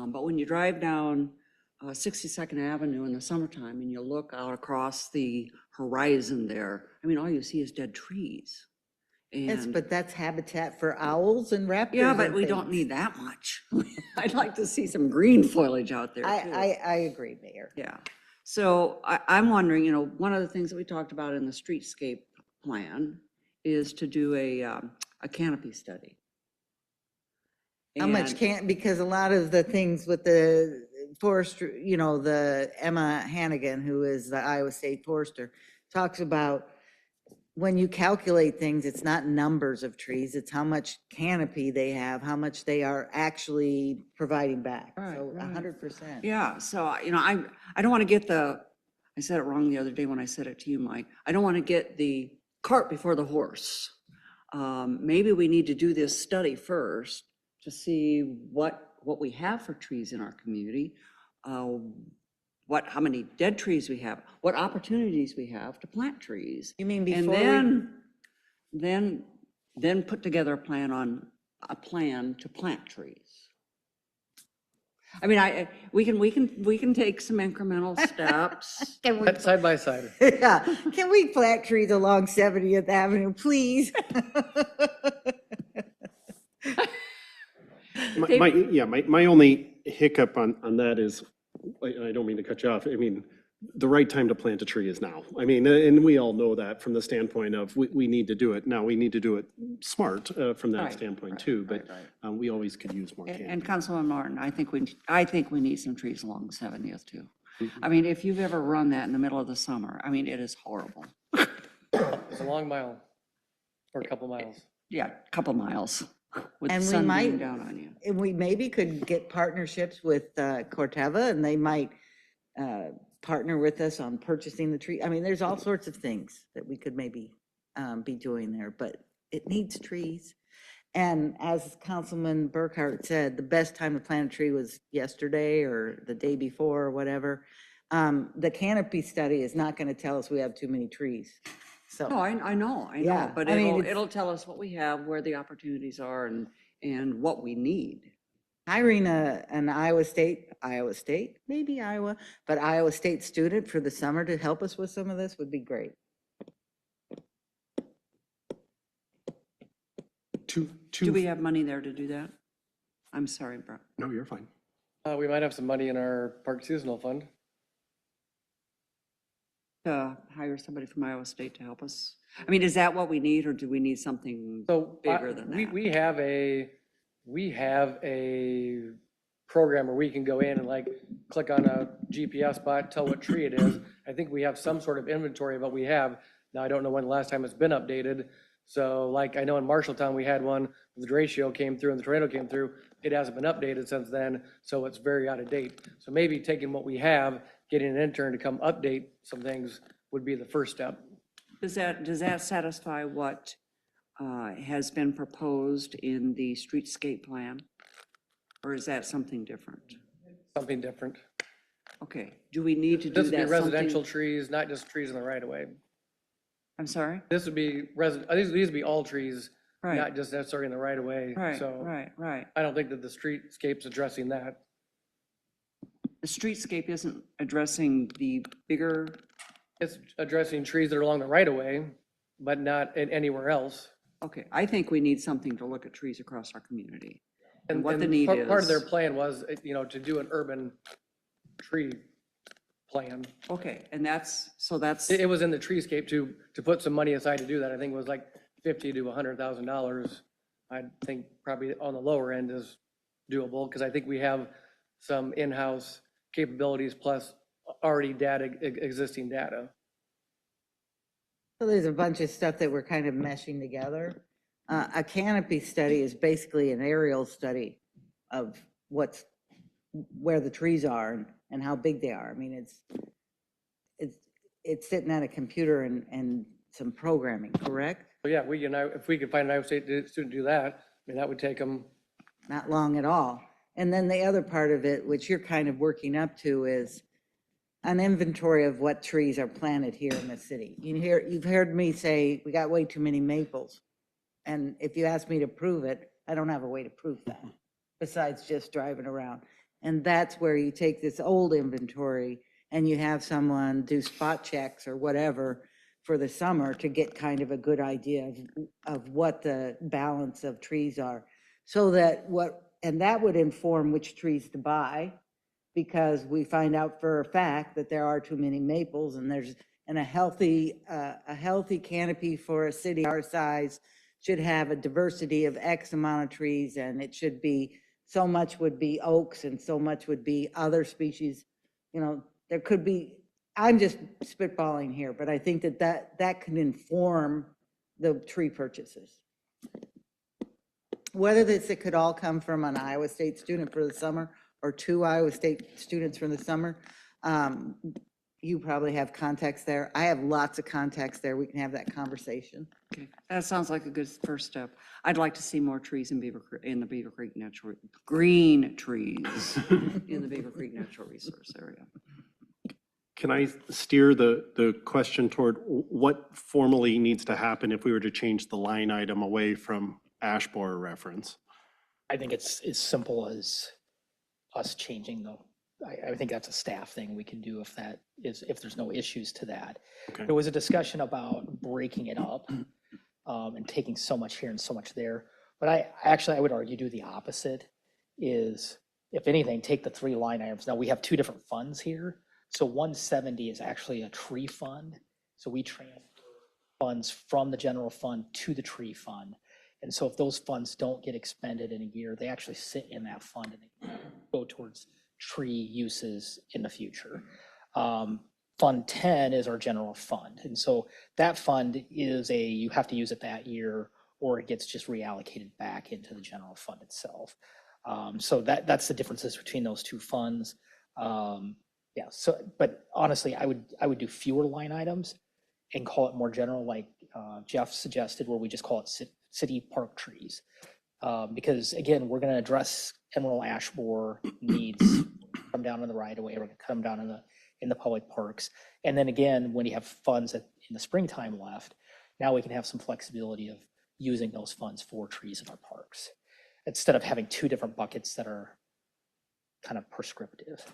Speaker 1: But when you drive down 62nd Avenue in the summertime and you look out across the horizon there, I mean, all you see is dead trees.
Speaker 5: Yes,
Speaker 1: And
Speaker 5: but that's habitat for owls and raptors.
Speaker 1: yeah, but
Speaker 5: and
Speaker 1: we don't
Speaker 5: things.
Speaker 1: need that much. I'd like to see some green foliage out there too.
Speaker 5: I agree, Mayor.
Speaker 1: Yeah. So I'm wondering, you know, one of the things that we talked about in the streetscape plan is to do a canopy study.
Speaker 5: How much
Speaker 1: And-
Speaker 5: can't, because a lot of the things with the forester, you know, the Emma Hannigan, who is the Iowa State forester, talks about when you calculate things, it's not numbers of trees, it's how much canopy they have, how much they are actually providing back.
Speaker 1: Right,
Speaker 5: So
Speaker 1: right.
Speaker 5: 100%.
Speaker 1: Yeah, so, you know, I don't want to get I said it wrong the other day when I said it to you, Mike. I don't want to get the cart before the horse. Maybe we need to do this study first to see what we have for trees in our community, how many dead trees we have, what opportunities we have to plant trees.
Speaker 5: You mean
Speaker 1: And
Speaker 5: before
Speaker 1: then put together a plan to plant trees. I mean, we can take some incremental steps.
Speaker 5: Can we,
Speaker 8: Side by side.
Speaker 5: yeah, can we plant trees along 70th Avenue, please?
Speaker 7: My only hiccup on that is, I don't mean to cut you off, I mean, the right time to plant a tree is now. I mean, and we all know that from the standpoint of we need to do it. Now, we need to do it smart from that
Speaker 1: Right,
Speaker 7: standpoint
Speaker 1: right,
Speaker 7: too, but
Speaker 1: right,
Speaker 7: we always could use more canopy.
Speaker 1: And Councilman Martin, I think we need some trees along 70th too. I mean, if you've ever run that in the middle of the summer, I mean, it is horrible.
Speaker 8: It's a long mile, or a couple miles.
Speaker 1: Yeah, couple miles with the
Speaker 5: And we
Speaker 1: sun beating
Speaker 5: might-
Speaker 1: down on you.
Speaker 5: And we maybe could get partnerships with Corteva, and they might partner with us on purchasing the tree. I mean, there's all sorts of things that we could maybe be doing there, but it needs trees. And as Councilman Burkhart said, the best time to plant a tree was yesterday or the day before or whatever. The canopy study is not going to tell us we have too many trees.
Speaker 1: No,
Speaker 5: So,
Speaker 1: I know,
Speaker 5: Yeah,
Speaker 1: but
Speaker 5: I mean,
Speaker 1: it'll,
Speaker 5: it's-
Speaker 1: it'll tell us what we have, where the opportunities are and what we need.
Speaker 5: hiring an Iowa State, maybe Iowa, but Iowa State student for the summer to help us with some of this would be great.
Speaker 1: Do we have money there to do that? I'm sorry, bro.
Speaker 7: No, you're fine.
Speaker 8: We might have some money in our park seasonal fund.
Speaker 1: To hire somebody from Iowa State to help us? I mean, is that what we need, or do we need something
Speaker 8: So
Speaker 1: bigger than
Speaker 8: we,
Speaker 1: that?
Speaker 8: we have a program where we can go in and like click on a GPS spot, tell what tree it is. I think we have some sort of inventory of what we have. Now, I don't know when the last time it's been updated. So like, I know in Marshalltown, we had one, the derecho came through and the tornado came through. It hasn't been updated since then, so it's very out of date. So maybe taking what we have, getting an intern to come update some things would be the first step.
Speaker 1: Does that satisfy what has been proposed in the streetscape plan? Or is that something different?
Speaker 8: Something different.
Speaker 1: Okay, do we need to do
Speaker 8: This would be
Speaker 1: that
Speaker 8: residential
Speaker 1: something?
Speaker 8: trees, not just trees in the right of way.
Speaker 1: I'm sorry?
Speaker 8: This would be these would be all trees,
Speaker 1: Right,
Speaker 8: not just necessarily in the right of way.
Speaker 1: right,
Speaker 8: So
Speaker 1: right.
Speaker 8: I don't think that the streetscape's addressing that.
Speaker 1: The streetscape isn't addressing the bigger,
Speaker 8: It's addressing trees that are along the right of way, but not in anywhere else.
Speaker 1: okay, I think we need something to look at trees across our community. And what the
Speaker 8: and
Speaker 1: need
Speaker 8: part of their
Speaker 1: is.
Speaker 8: plan was, to do an urban tree plan.
Speaker 1: Okay, and so that's,
Speaker 8: It was in the treescape to put some money aside to do that. I think it was like $50,000 to $100,000. I think probably on the lower end is doable, because I think we have some in-house capabilities plus already existing data.
Speaker 5: So there's a bunch of stuff that we're kind of meshing together. A canopy study is basically an aerial study of where the trees are and how big they are. I mean, it's sitting at a computer and some programming, correct?
Speaker 8: So yeah, if we could find an Iowa State student to do that, I mean, that would take them.
Speaker 5: Not long at all. And then the other part of it, which you're kind of working up to, is an inventory of what trees are planted here in the city. You've heard me say, we got way too many maples. And if you ask me to prove it, I don't have a way to prove that, besides just driving around. And that's where you take this old inventory and you have someone do spot checks or whatever for the summer to get kind of a good idea of what the balance of trees are. So that and that would inform which trees to buy, because we find out for a fact that there are too many maples, and a healthy canopy for a city our size should have a diversity of X amount of trees, and it should be, so much would be oaks and so much would be other species. There could be, I'm just spitballing here, but I think that can inform the tree purchases. Whether it could all come from an Iowa State student for the summer or 2 Iowa State students for the summer, you probably have contacts there. I have lots of contacts there. We can have that conversation.
Speaker 1: okay, that sounds like a good first step. I'd like to see more trees in the Beaver Creek Natural, green trees in the Beaver Creek Natural Resource Area.
Speaker 7: Can I steer the question toward what formally needs to happen if we were to change the line item away from ash borer reference?
Speaker 6: I think it's as simple as us changing I think that's a staff thing we can do if there's no issues to that.
Speaker 7: Okay.
Speaker 6: There was a discussion about breaking it up and taking so much here and so much there. But I would argue do the opposite, is if anything, take the 3 line items. Now we have 2 different funds here. So 170 is actually a tree fund. So we transfer funds from the general fund to the tree fund. And so if those funds don't get expended in a year, they actually sit in that fund and they go towards tree uses in the future. Fund 10 is our general fund. And so that fund is you have to use it that year or it gets just reallocated back into the general fund itself. So that's the differences between those two funds. Yeah, so, but honestly, I would do fewer line items and call it more general, like Jeff suggested, where we just call it city park trees. Because again, we're gonna address emerald ash borer needs, come down in the right of way, we're gonna come down in the public parks. And then again, when you have funds in the springtime left, now we can have some flexibility of using those funds for trees in our parks, instead of having two different buckets that are kind of prescriptive.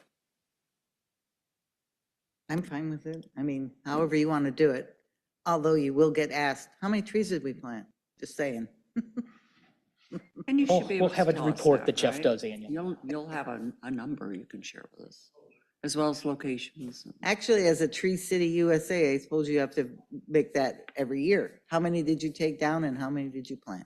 Speaker 5: I'm fine with it. I mean, however you want to do it. Although you will get asked, how many trees did we plant? Just saying.
Speaker 1: And you should be able
Speaker 6: We'll
Speaker 1: to
Speaker 6: have a
Speaker 1: tell us
Speaker 6: report that Jeff
Speaker 1: right?
Speaker 6: does annually.
Speaker 1: You'll have a number you can share with us, as well as locations.
Speaker 5: Actually, as a Tree City USA, I suppose you have to make that every year. How many did you take down and how many did you plant?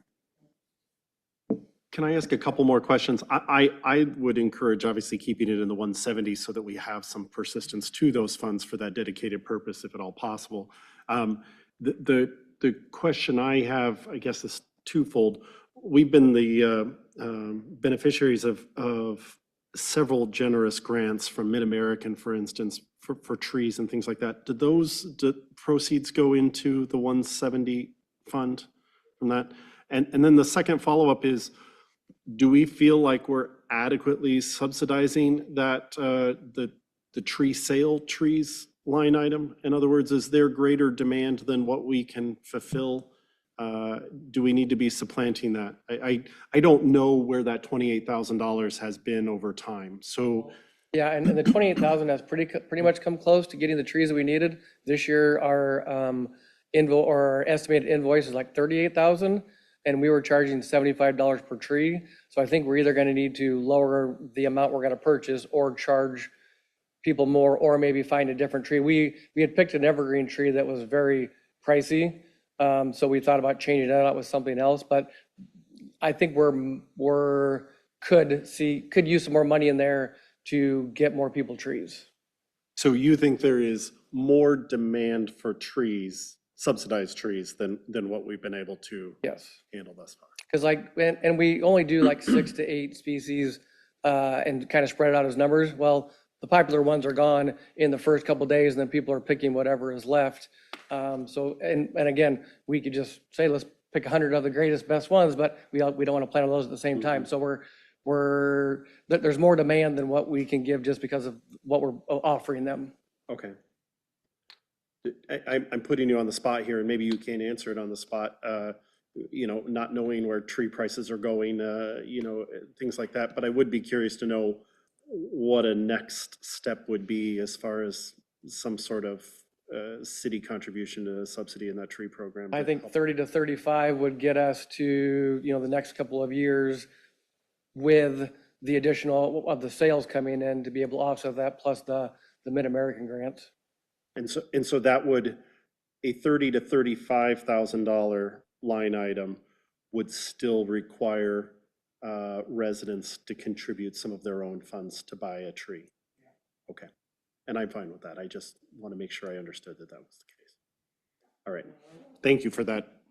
Speaker 7: Can I ask a couple more questions? I would encourage obviously keeping it in the 170 so that we have some persistence to those funds for that dedicated purpose, if at all possible. The question I have, I guess, is twofold. We've been the beneficiaries of several generous grants from Mid-American, for instance, for trees and things like that. Do those proceeds go into the 170 fund from that? And then the second follow-up is, do we feel like we're adequately subsidizing that the tree sale trees line item? In other words, is there greater demand than what we can fulfill? Do we need to be supplanting that? I don't know where that $28,000 has been over time. So
Speaker 8: Yeah, and the 28,000 has pretty much come close to getting the trees that we needed. This year, our our estimated invoice is like 38,000, and we were charging $75 per tree. So I think we're either going to need to lower the amount we're going to purchase or charge people more, or maybe find a different tree. We had picked an evergreen tree that was very pricey, so we thought about changing that out with something else. But I think could use some more money in there to get more people trees.
Speaker 7: So you think there is more demand for trees, subsidized trees, than what we've been able to
Speaker 8: Yes.
Speaker 7: handle thus far?
Speaker 8: Because and we only do like 6 to 8 species and kind of spread it out as numbers. Well, the popular ones are gone in the first couple of days, and then people are picking whatever is left. So, and again, we could just say, let's pick 100 of the greatest, best ones, but we don't want to plant all those at the same time. So there's more demand than what we can give just because of what we're offering them.
Speaker 7: Okay. I'm putting you on the spot here, and maybe you can't answer it on the spot, not knowing where tree prices are going, things like that. But I would be curious to know what a next step would be as far as some sort of city contribution to subsidy in that tree program.
Speaker 8: I think 30 to 35 would get us to, the next couple of years with the additional of the sales coming in to be able to offset that, plus the Mid-American grants.
Speaker 7: And so that would, a $30,000 to $35,000 line item would still require residents to contribute some of their own funds to buy a tree. Okay, and I'm fine with that. I just want to make sure I understood that was the case. All right, thank you for that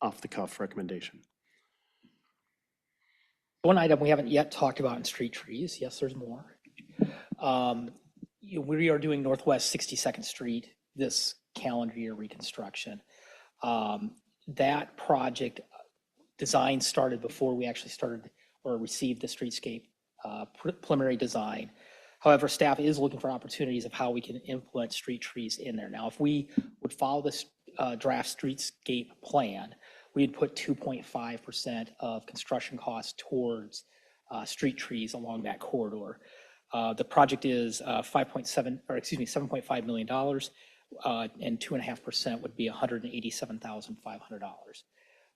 Speaker 7: off-the-cuff recommendation.
Speaker 6: One item we haven't yet talked about in street trees, yes, there's more. We are doing Northwest 62nd Street this calendar year reconstruction. That project design started before we actually started or received the streetscape preliminary design. However, staff is looking for opportunities of how we can implement street trees in there. Now, if we would follow this draft streetscape plan, we'd put 2.5% of construction costs towards street trees along that corridor. The project is $7.5 million, and 2.5% would be $187,500.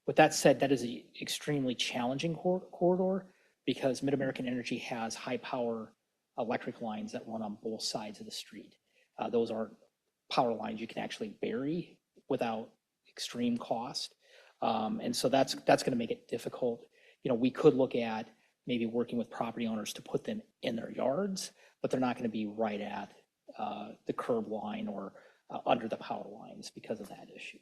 Speaker 6: With that said, that is an extremely challenging corridor because Mid-American Energy has high power electric lines that run on both sides of the street. Those aren't power lines you can actually bury without extreme cost. And so that's going to make it difficult. We could look at maybe working with property owners to put them in their yards, but they're not going to be right at the curb line or under the power lines because of that issue.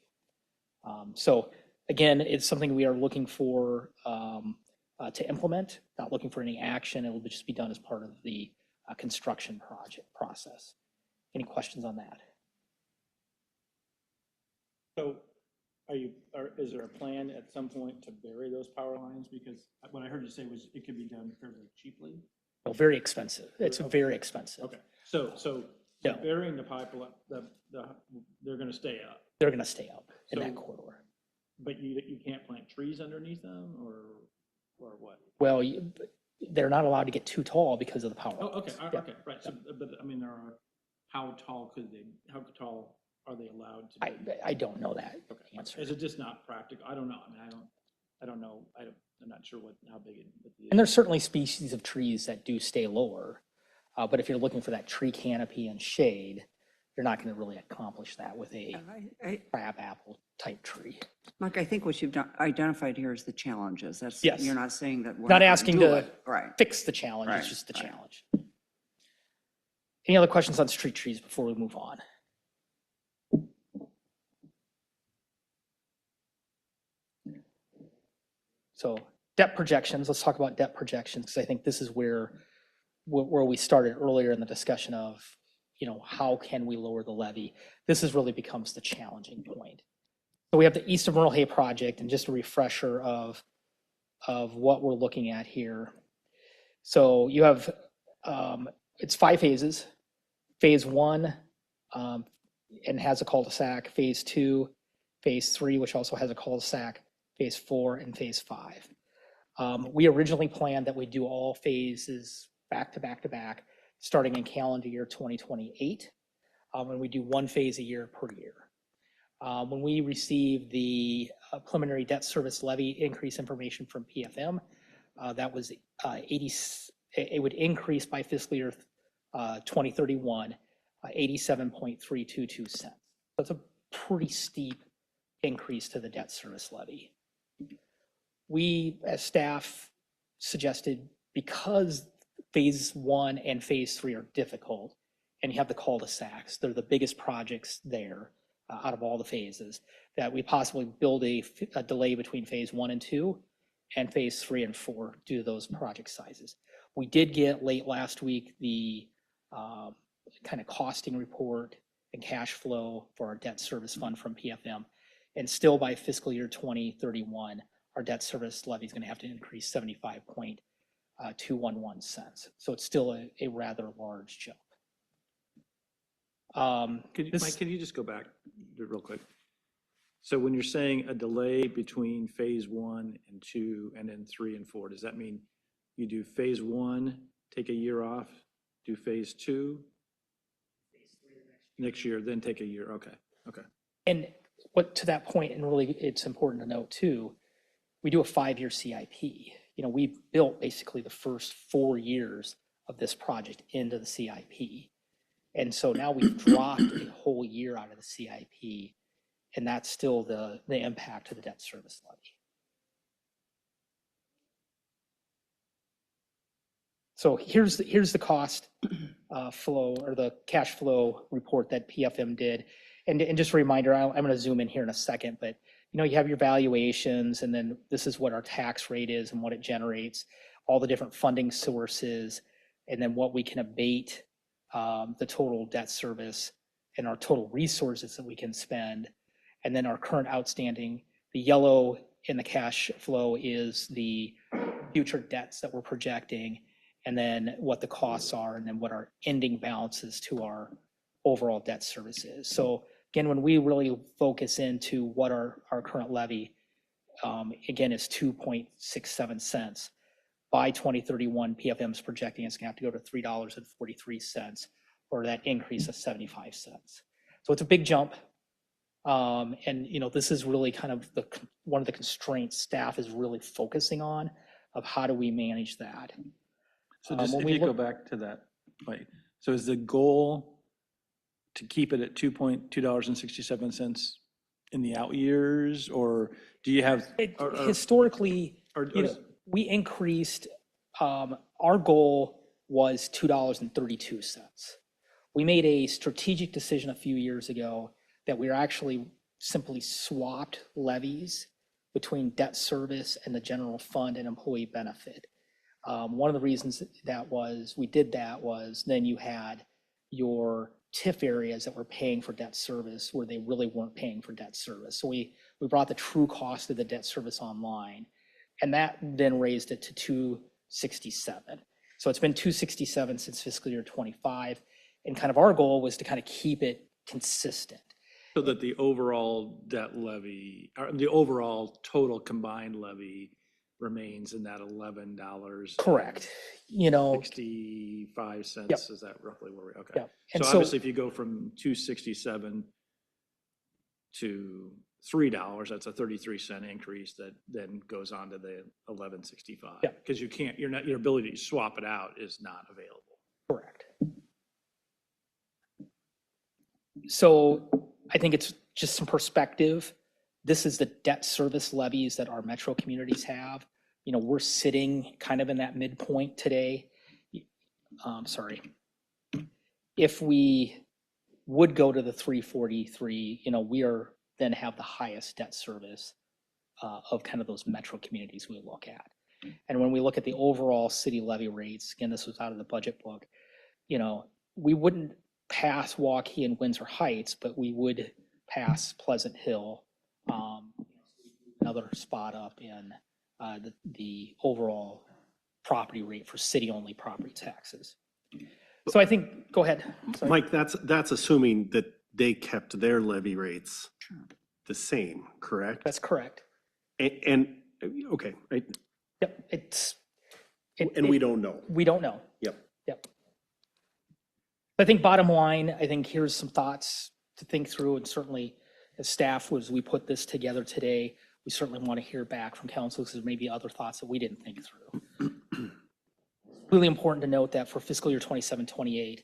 Speaker 6: So again, it's something we are looking for to implement, not looking for any action. It will just be done as part of the construction project process. Any questions on that?
Speaker 9: So is there a plan at some point to bury those power lines? Because what I heard you say was it could be done fairly cheaply.
Speaker 6: Well, very expensive. It's very expensive.
Speaker 9: Okay, so
Speaker 6: No.
Speaker 9: burying the pipeline, they're going to stay up.
Speaker 6: They're going to stay up in
Speaker 9: So-
Speaker 6: that corridor.
Speaker 9: But you can't plant trees underneath them, or what?
Speaker 6: Well, they're not allowed to get too tall because of the power
Speaker 9: Oh,
Speaker 6: lines.
Speaker 9: okay,
Speaker 6: Yeah.
Speaker 9: okay, right. So, but I mean, how tall are they allowed to be?
Speaker 6: I don't know that
Speaker 9: Okay.
Speaker 6: answer.
Speaker 9: Is it just not practical? I don't know. I mean, I don't know. I'm not sure how big it is.
Speaker 6: And there's certainly species of trees that do stay lower. But if you're looking for that tree canopy and shade, you're not going to really accomplish that with a crab apple type tree.
Speaker 1: Mike, I think what you've identified here is the challenges. That's,
Speaker 6: Yes.
Speaker 1: you're not saying that we're
Speaker 6: Not
Speaker 1: gonna
Speaker 6: asking
Speaker 1: do
Speaker 6: to
Speaker 1: it. Right.
Speaker 6: fix the challenge, it's
Speaker 1: Right,
Speaker 6: just the
Speaker 1: right.
Speaker 6: challenge. Any other questions on street trees before we move on? So debt projections, let's talk about debt projections, because I think this is where we started earlier in the discussion of, how can we lower the levy? This really becomes the challenging point. So we have the East of Myrtle Hay project, and just a refresher of what we're looking at here. So you have, it's 5 phases. Phase 1 and has a cul-de-sac. Phase 2, Phase 3, which also has a cul-de-sac. Phase 4 and Phase 5. We originally planned that we do all phases back to back to back, starting in calendar year 2028, and we do 1 phase a year per year. When we received the preliminary debt service levy increase information from PFM, that was it would increase by fiscal year 2031, 87.322 cents. That's a pretty steep increase to the debt service levy. We, as staff, suggested, because phase 1 and phase 3 are difficult, and you have the cul-de-sacs, they're the biggest projects there out of all the phases, that we possibly build a delay between phase 1 and 2 and phase 3 and 4 due to those project sizes. We did get late last week the kind of costing report and cash flow for our debt service fund from PFM, and still by fiscal year 2031, our debt service levy is going to have to increase 75.211 cents. So it's still a rather large jump.
Speaker 9: Mike, can you just go back real quick? So when you're saying a delay between phase 1 and 2 and then 3 and 4, does that mean you do phase 1, take a year off, do phase 2 next year, then take a year? Okay.
Speaker 6: And to that point, and really it's important to note too, we do a 5-year CIP. We built basically the first 4 years of this project into the CIP. And so now we've dropped a whole year out of the CIP, and that's still the impact to the debt service levy. So here's the cost flow, or the cash flow report that PFM did. And just a reminder, I'm going to zoom in here in a second, but you have your valuations, and then this is what our tax rate is and what it generates, all the different funding sources, and then what we can abate, the total debt service, and our total resources that we can spend, and then our current outstanding. The yellow in the cash flow is the future debts that we're projecting, and then what the costs are, and then what our ending balance is to our overall debt service is. So again, when we really focus into what our current levy, again, is 2.67 cents. By 2031, PFM is projecting it's going to have to go to $3.43, or that increase of 75 cents. So it's a big jump. And this is really kind of one of the constraints staff is really focusing on, of how do we manage that.
Speaker 9: So just if you go back to that, right? So is the goal to keep it at $2.67 in the out years, or do you have?
Speaker 6: Historically,
Speaker 9: or
Speaker 6: you know,
Speaker 9: is-
Speaker 6: we increased, our goal was $2.32. We made a strategic decision a few years ago that we were actually simply swapped levies between debt service and the general fund and employee benefit. One of the reasons that we did that was then you had your TIF areas that were paying for debt service where they really weren't paying for debt service. So we brought the true cost of the debt service online, and that then raised it to 267. So it's been 267 since fiscal year 25, and kind of our goal was to kind of keep it consistent.
Speaker 9: So that the overall debt levy, or the overall total combined levy remains in that $11.
Speaker 6: Correct.
Speaker 9: 65 cents,
Speaker 6: Yep.
Speaker 9: is that roughly where we, okay.
Speaker 6: Yep. And
Speaker 9: So
Speaker 6: so-
Speaker 9: obviously, if you go from 267 to $3, that's a 33-cent increase that then goes on to the 1165.
Speaker 6: Yep.
Speaker 9: Because you can't, your ability to swap it out is not available.
Speaker 6: Correct. So I think it's just some perspective. This is the debt service levies that our metro communities have. We're sitting kind of in that midpoint today. Sorry. If we would go to the 343, we are then have the highest debt service of kind of those metro communities we look at. And when we look at the overall city levy rates, again, this was out of the budget book, we wouldn't pass Waukee and Windsor Heights, but we would pass Pleasant Hill, another spot up in the overall property rate for city-only property taxes. So I think, go ahead. Sorry.
Speaker 7: Mike, that's assuming that they kept their levy rates the same, correct?
Speaker 6: That's correct.
Speaker 7: And okay, right?
Speaker 6: Yep,
Speaker 7: And we don't know.
Speaker 6: We don't know.
Speaker 7: Yep.
Speaker 6: Yep. I think bottom line, I think here's some thoughts to think through, and certainly as staff, as we put this together today, we certainly want to hear back from council because there may be other thoughts that we didn't think through. Really important to note that for fiscal year 27-28,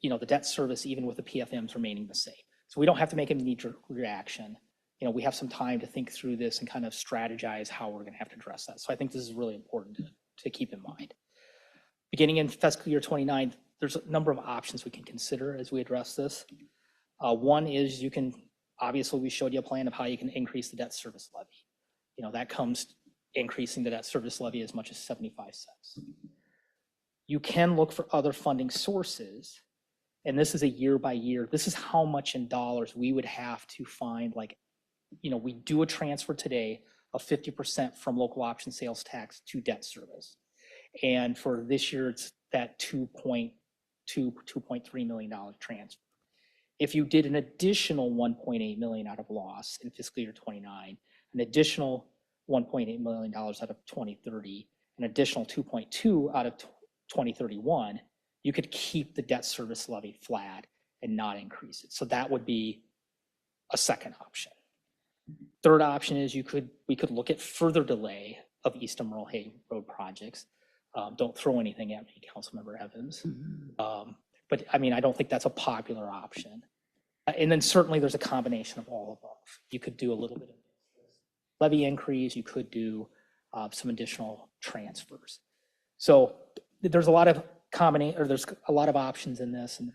Speaker 6: the debt service, even with the PFMs remaining the same. So we don't have to make a knee-jerk reaction. We have some time to think through this and kind of strategize how we're going to have to address that. So I think this is really important to keep in mind. Beginning in fiscal year 29, there's a number of options we can consider as we address this. One is obviously we showed you a plan of how you can increase the debt service levy. That comes increasing the debt service levy as much as 75 cents. You can look for other funding sources, and this is a year by year. This is how much in dollars we would have to find, we do a transfer today of 50% from local option sales tax to debt service. And for this year, it's that $2.3 million transfer. If you did an additional 1.8 million out of loss in fiscal year 29, an additional $1.8 million out of 2030, an additional 2.2 out of 2031, you could keep the debt service levy flat and not increase it. So that would be a second option. Third option is we could look at further delay of East Emerald Hay Road projects. Don't throw anything at me, Councilmember Evans. But I don't think that's a popular option. And then certainly there's a combination of all above. You could do a little bit of levy increase. You could do some additional transfers. So there's a lot of there's a lot of options in this, and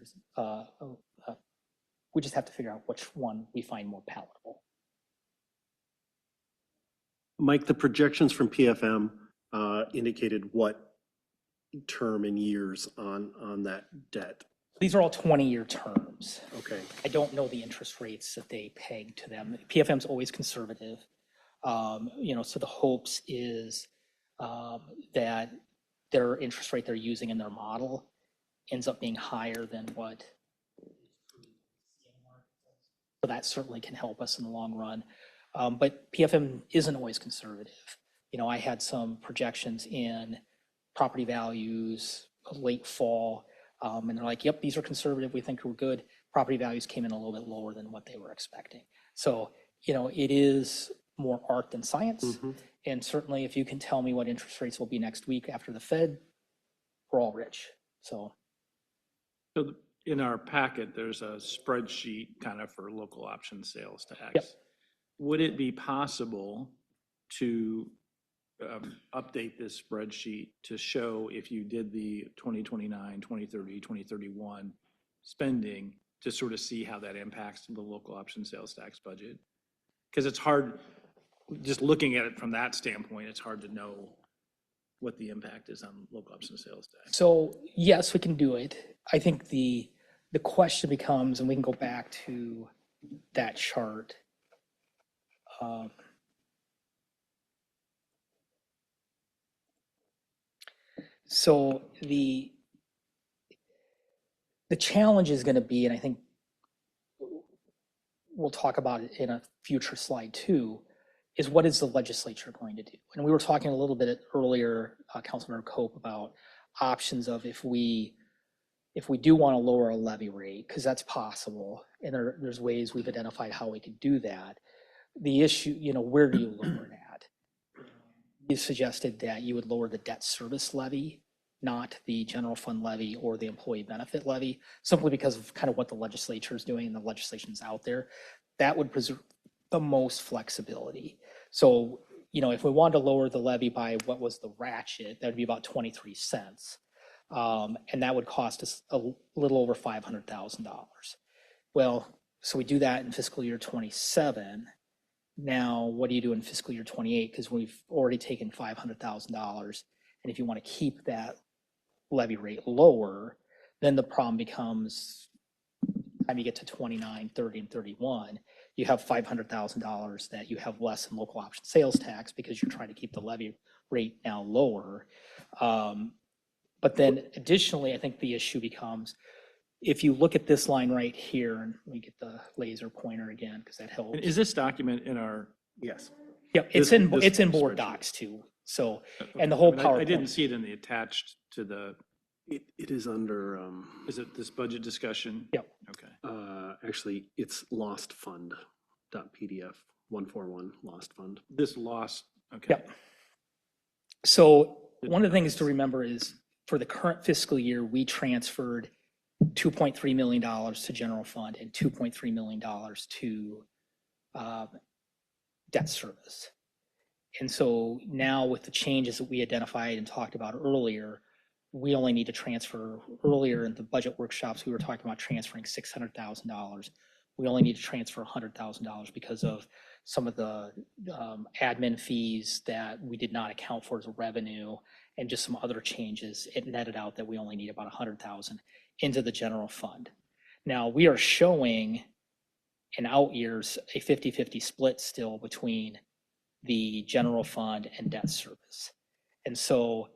Speaker 6: we just have to figure out which one we find more palatable.
Speaker 7: Mike, the projections from PFM indicated what term and years on that debt?
Speaker 6: These are all 20-year terms.
Speaker 7: Okay.
Speaker 6: I don't know the interest rates that they peg to them. PFM's always conservative. So the hopes is that their interest rate they're using in their model ends up being higher than what. So that certainly can help us in the long run. But PFM isn't always conservative. I had some projections in property values late fall, and they're like, yep, these are conservative. We think we're good. Property values came in a little bit lower than what they were expecting. So, it is more art than science.
Speaker 7: Mm-hmm.
Speaker 6: And certainly if you can tell me what interest rates will be next week after the Fed, we're all rich. So
Speaker 9: in our packet, there's a spreadsheet kind of for local option sales tax.
Speaker 6: Yep.
Speaker 9: Would it be possible to update this spreadsheet to show if you did the 2029, 2030, 2031 spending to sort of see how that impacts the local option sales tax budget? Because it's hard, just looking at it from that standpoint, it's hard to know what the impact is on local option sales tax.
Speaker 6: So yes, we can do it. I think the question becomes, and we can go back to that chart. So the challenge is going to be, and I think we'll talk about it in a future slide too, is what is the legislature going to do? And we were talking a little bit earlier, Councilmember Cope, about options of if we do want to lower a levy rate, because that's possible, and there's ways we've identified how we could do that. The issue, where do you lower it at? You suggested that you would lower the debt service levy, not the general fund levy or the employee benefit levy, simply because of kind of what the legislature is doing and the legislation's out there. That would preserve the most flexibility. So, if we wanted to lower the levy by what was the ratchet, that would be about 23 cents. And that would cost us a little over $500,000. Well, so we do that in fiscal year 27. Now, what do you do in fiscal year 28? Because we've already taken $500,000. And if you want to keep that levy rate lower, then the problem becomes, time you get to 29, 30, and 31, you have $500,000 that you have less in local option sales tax because you're trying to keep the levy rate now lower. But then additionally, I think the issue becomes, if you look at this line right here, and let me get the laser pointer again, because that helps.
Speaker 9: And is this document in our?
Speaker 7: Yes.
Speaker 6: Yep, it's in board docs too. So, and the whole PowerPoint.
Speaker 9: I didn't see it in the attached to the,
Speaker 10: It is under,
Speaker 9: is it this budget discussion?
Speaker 6: Yep.
Speaker 9: Okay.
Speaker 10: actually, it's lostfund.pdf, 141 lost fund.
Speaker 9: This lost, okay.
Speaker 6: Yep. So one of the things to remember is for the current fiscal year, we transferred $2.3 million to general fund and $2.3 million to debt service. And so now with the changes that we identified and talked about earlier, we only need to transfer, earlier in the budget workshops, we were talking about transferring $600,000. We only need to transfer $100,000 because of some of the admin fees that we did not account for as a revenue and just some other changes. It netted out that we only need about $100,000 into the general fund. Now we are showing in out years a 50-50 split still between the general fund and debt service. And so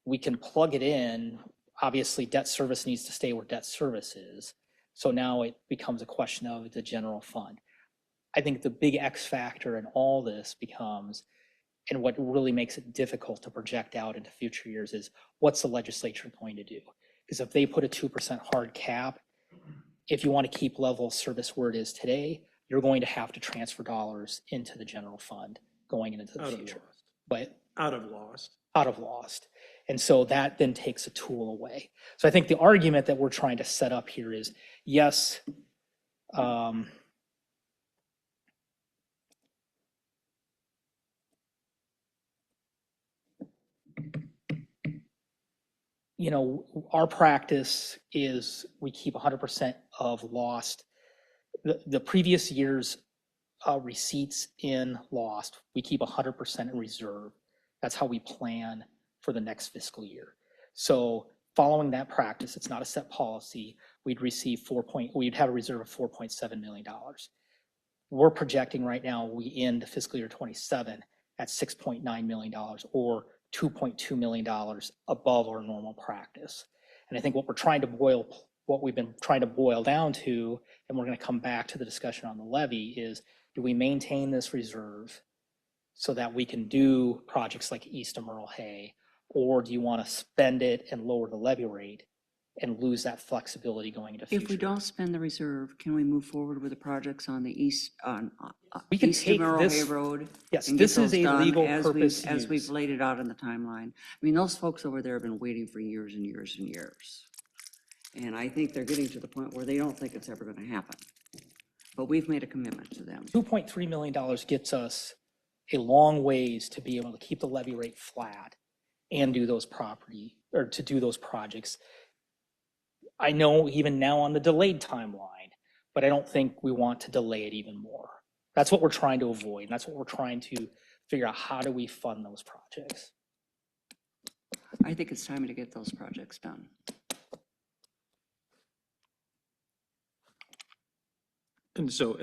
Speaker 6: we can plug it in. Obviously, debt service needs to stay where debt service is. So now it becomes a question of the general fund. I think the big X factor in all this becomes, and what really makes it difficult to project out into future years, is what's the legislature going to do? Because if they put a 2% hard cap, if you want to keep level of service where it is today, you're going to have to transfer dollars into the general fund going into the future. But
Speaker 9: Out of lost.
Speaker 6: out of lost. And so that then takes a tool away. So I think the argument that we're trying to set up here is, yes, our practice is we keep 100% of lost. The previous year's receipts in lost, we keep 100% in reserve. That's how we plan for the next fiscal year. So following that practice, it's not a set policy, we'd have a reserve of $4.7 million. We're projecting right now, we end fiscal year 27 at $6.9 million or $2.2 million above our normal practice. And I think what we've been trying to boil down to, and we're going to come back to the discussion on the levy, is do we maintain this reserve so that we can do projects like East of Merle Hay, or do you want to spend it and lower the levy rate and lose that flexibility going into future?
Speaker 1: If we don't spend the reserve, can we move forward with the projects on the east,
Speaker 6: We can
Speaker 1: East of
Speaker 6: take
Speaker 1: Merle
Speaker 6: this-
Speaker 1: Hay Road?
Speaker 6: Yes,
Speaker 1: and get
Speaker 6: this is
Speaker 1: those
Speaker 6: a
Speaker 1: done
Speaker 6: legal
Speaker 1: as
Speaker 6: purpose
Speaker 1: as we've
Speaker 6: use.
Speaker 1: laid it out in the timeline. I mean, those folks over there have been waiting for years and years and years. And I think they're getting to the point where they don't think it's ever going to happen. But we've made a commitment to them.
Speaker 6: $2.3 million gets us a long ways to be able to keep the levy rate flat and do those to do those projects. I know even now on the delayed timeline, but I don't think we want to delay it even more. That's what we're trying to avoid. And that's what we're trying to figure out, how do we fund those projects?
Speaker 1: I think it's time to get those projects done.
Speaker 9: And so,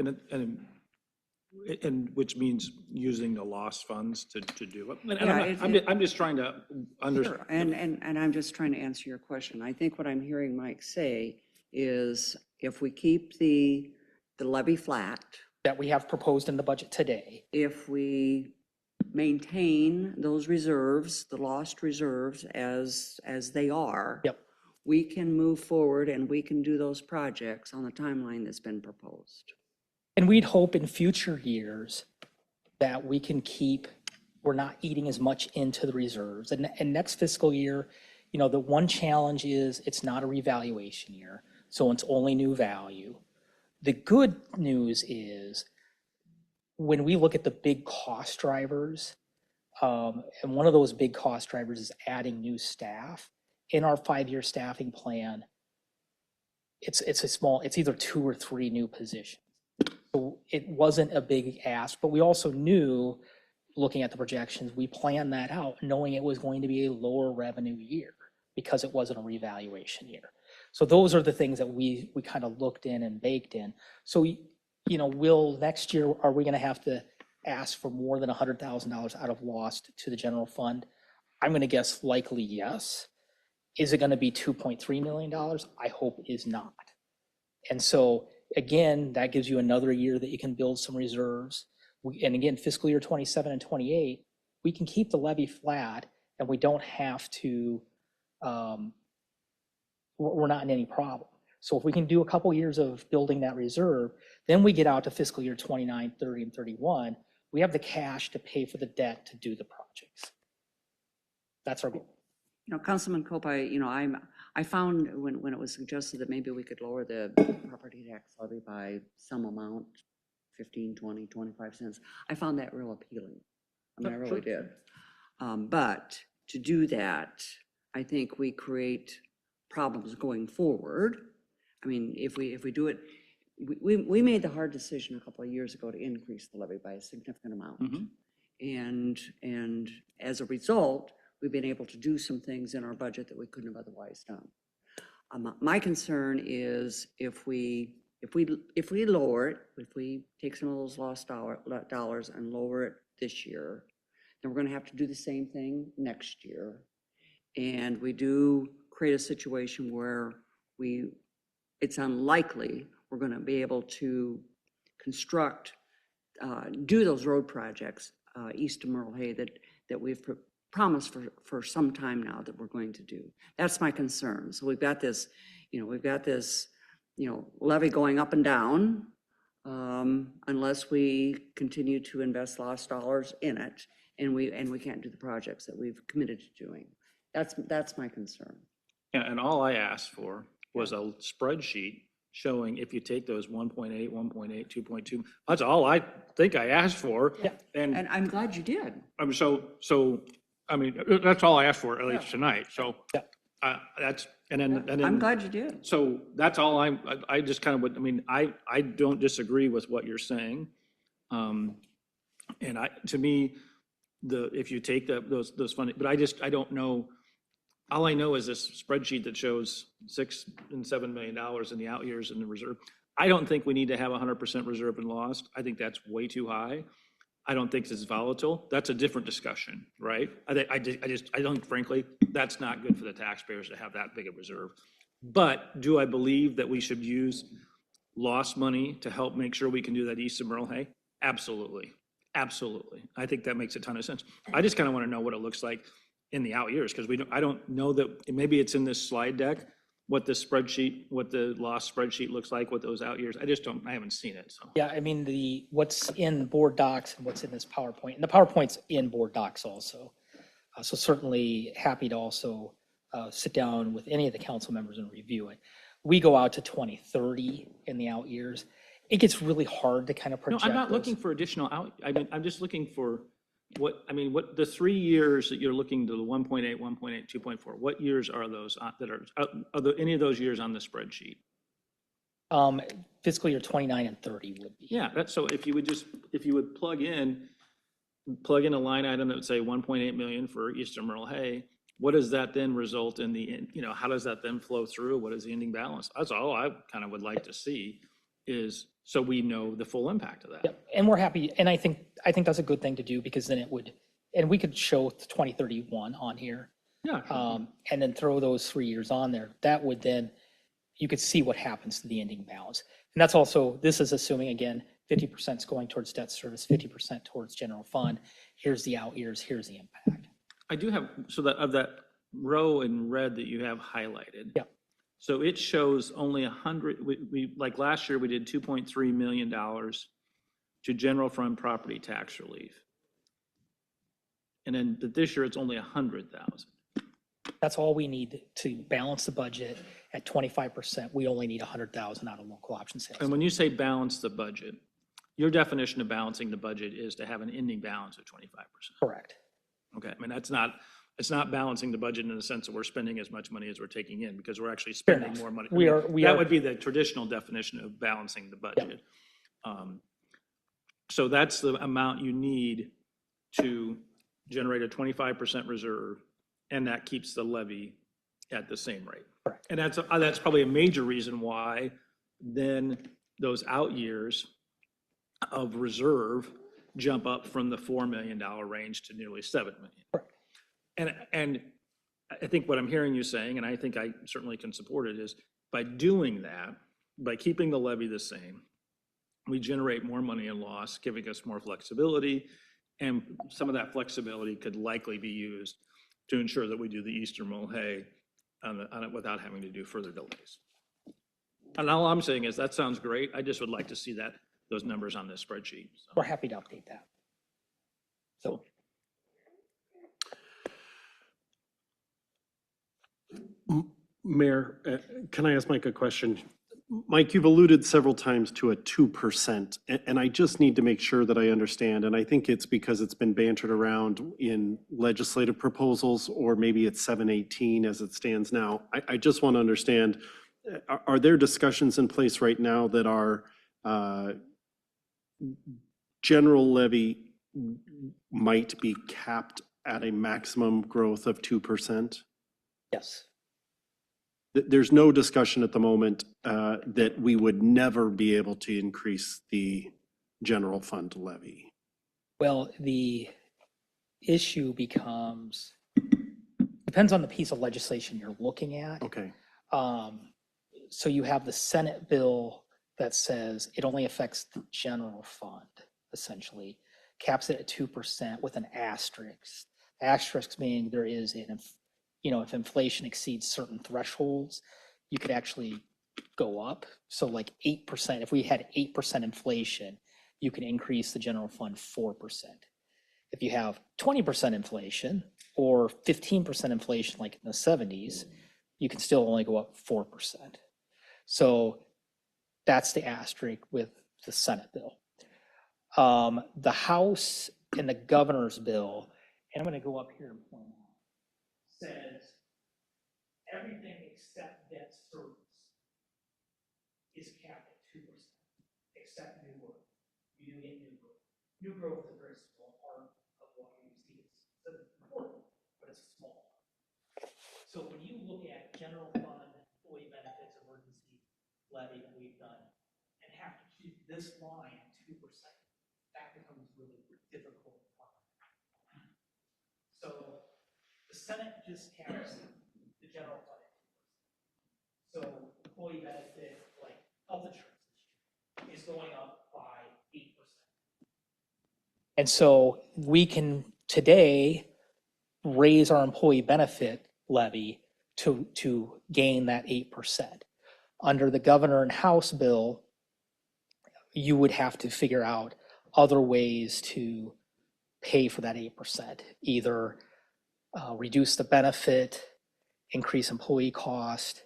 Speaker 9: and which means using the lost funds to do it. And I'm just trying to understand.
Speaker 1: Sure, and I'm just trying to answer your question. I think what I'm hearing Mike say is if we keep the levy flat,
Speaker 6: That we have proposed in the budget today.
Speaker 1: if we maintain those reserves, the lost reserves as they are.
Speaker 6: Yep.
Speaker 1: We can move forward and we can do those projects on the timeline that's been proposed.
Speaker 6: And we'd hope in future years that we can we're not eating as much into the reserves. And next fiscal year, the one challenge is it's not a revaluation year, so it's only new value. The good news is when we look at the big cost drivers, and one of those big cost drivers is adding new staff. In our 5-year staffing plan, it's either 2 or 3 new positions. So it wasn't a big ask, but we also knew, looking at the projections, we planned that out knowing it was going to be a lower revenue year because it wasn't a revaluation year. So those are the things that we kind of looked in and baked in. So, will next year, are we going to have to ask for more than $100,000 out of lost to the general fund? I'm going to guess likely yes. Is it going to be $2.3 million? I hope it is not. And so again, that gives you another year that you can build some reserves. And again, fiscal year 27 and 28, we can keep the levy flat and we don't have to, we're not in any problem. So if we can do a couple years of building that reserve, then we get out to fiscal year 29, 30, and 31, we have the cash to pay for the debt to do the projects. That's our goal.
Speaker 1: Councilman Cope, I found when it was suggested that maybe we could lower the property tax levy by some amount, 15, 20, 25 cents. I found that real appealing. I really did. But to do that, I think we create problems going forward. I mean, if we do it, we made the hard decision a couple of years ago to increase the levy by a significant amount. And as a result, we've been able to do some things in our budget that we couldn't have otherwise done. My concern is if we lower it, if we take some of those lost dollars and lower it this year, then we're going to have to do the same thing next year. And we do create a situation where it's unlikely we're going to be able to construct, do those road projects east of Merle Hay that we've promised for some time now that we're going to do. That's my concern. So we've got this, levy going up and down unless we continue to invest lost dollars in it, and we can't do the projects that we've committed to doing. That's my concern.
Speaker 9: Yeah, and all I asked for was a spreadsheet showing if you take those 1.8, 1.8, 2.2, that's all I think I asked for.
Speaker 6: Yeah.
Speaker 1: And I'm glad you did.
Speaker 9: That's all I asked for, at least tonight. So
Speaker 1: I'm glad you did.
Speaker 9: So that's all I just kind of would, I don't disagree with what you're saying. And to me, if you take those funding, but I don't know, all I know is this spreadsheet that shows $6 and $7 million in the out years in the reserve. I don't think we need to have 100% reserve and lost. I think that's way too high. I don't think it's volatile. That's a different discussion, right? I don't, frankly, that's not good for the taxpayers to have that big a reserve. But do I believe that we should use lost money to help make sure we can do that east of Merle Hay? Absolutely. Absolutely. I think that makes a ton of sense. I just kind of want to know what it looks like in the out years, because I don't know that, maybe it's in this slide deck, what the lost spreadsheet looks like, what those out years, I haven't seen it, so.
Speaker 6: Yeah, what's in board docs and what's in this PowerPoint, and the PowerPoint's in board docs also. So certainly happy to also sit down with any of the council members and review it. We go out to 2030 in the out years. It gets really hard to kind of
Speaker 9: No,
Speaker 6: project
Speaker 9: I'm not
Speaker 6: those.
Speaker 9: looking for additional I mean, I'm just looking for what the 3 years that you're looking to the 1.8, 1.8, 2.4, what years are those are there any of those years on the spreadsheet?
Speaker 6: Fiscal year 29 and 30 would be.
Speaker 9: Yeah, that's, so if you would plug in a line item that would say 1.8 million for Eastern Merle Hay, what does that then result in how does that then flow through? What is the ending balance? That's all I kind of would like to see, is so we know the full impact of that.
Speaker 6: Yep. And we're happy, and I think that's a good thing to do, because then it would, and we could show 2031 on here.
Speaker 9: Yeah, sure.
Speaker 6: And then throw those 3 years on there. That would then, you could see what happens to the ending balance. And that's also, this is assuming, again, 50% is going towards debt service, 50% towards general fund. Here's the out years, here's the impact.
Speaker 9: I do have, so that of that row in red that you have highlighted.
Speaker 6: Yeah.
Speaker 9: So it shows only 100, like last year, we did $2.3 million to general fund property tax relief. And then this year, it's only 100,000.
Speaker 6: That's all we need to balance the budget at 25%. We only need 100,000 out of local option sales.
Speaker 9: And when you say balance the budget, your definition of balancing the budget is to have an ending balance of 25%.
Speaker 6: Correct.
Speaker 9: Okay, I mean, it's not balancing the budget in the sense that we're spending as much money as we're taking in, because we're actually spending
Speaker 6: enough.
Speaker 9: more money.
Speaker 6: We are-
Speaker 9: That would be the traditional definition of balancing the budget. So that's the amount you need to generate a 25% reserve, and that keeps the levy at the same rate.
Speaker 6: Correct.
Speaker 9: And that's probably a major reason why then those out years of reserve jump up from the $4 million range to nearly $7 million.
Speaker 6: Correct.
Speaker 9: And I think what I'm hearing you saying, and I think I certainly can support it, is by doing that, by keeping the levy the same, we generate more money in loss, giving us more flexibility, and some of that flexibility could likely be used to ensure that we do the Eastern Merle Hay on it without having to do further delays. And all I'm saying is that sounds great. I just would like to see those numbers on this spreadsheet. So.
Speaker 6: We're happy to update that. So.
Speaker 7: Mayor, can I ask Mike a question? Mike, you've alluded several times to a 2%, and I just need to make sure that I understand, and I think it's because it's been bantered around in legislative proposals, or maybe it's 718 as it stands now. I just want to understand, are there discussions in place right now that are general levy might be capped at a maximum growth of 2%?
Speaker 6: Yes.
Speaker 7: There's no discussion at the moment that we would never be able to increase the general fund levy.
Speaker 6: Well, the issue depends on the piece of legislation you're looking at.
Speaker 7: Okay.
Speaker 6: So you have the Senate bill that says it only affects the general fund, essentially, caps it at 2% with an asterisk. Asterisk meaning there is if inflation exceeds certain thresholds, you could actually go up. So like 8%, if we had 8% inflation, you can increase the general fund 4%. If you have 20% inflation or 15% inflation like in the 70s, you can still only go up 4%. So that's the asterisk with the Senate bill. The House and the governor's bill, and I'm going to go up here and point out, says everything except debt service is capped at 2%, except new growth. You do get new growth. New growth is a very small part of what you see. It's important, but it's small. So when you look at general fund, employee benefits, emergency levy that we've done, and have to keep this line at 2%, that becomes really difficult. So the Senate just caps the general fund. So employee benefit, like health insurance, is going up by 8%. And so we can today raise our employee benefit levy to gain that 8%. Under the governor and House bill, you would have to figure out other ways to pay for that 8%, either reduce the benefit increase employee cost,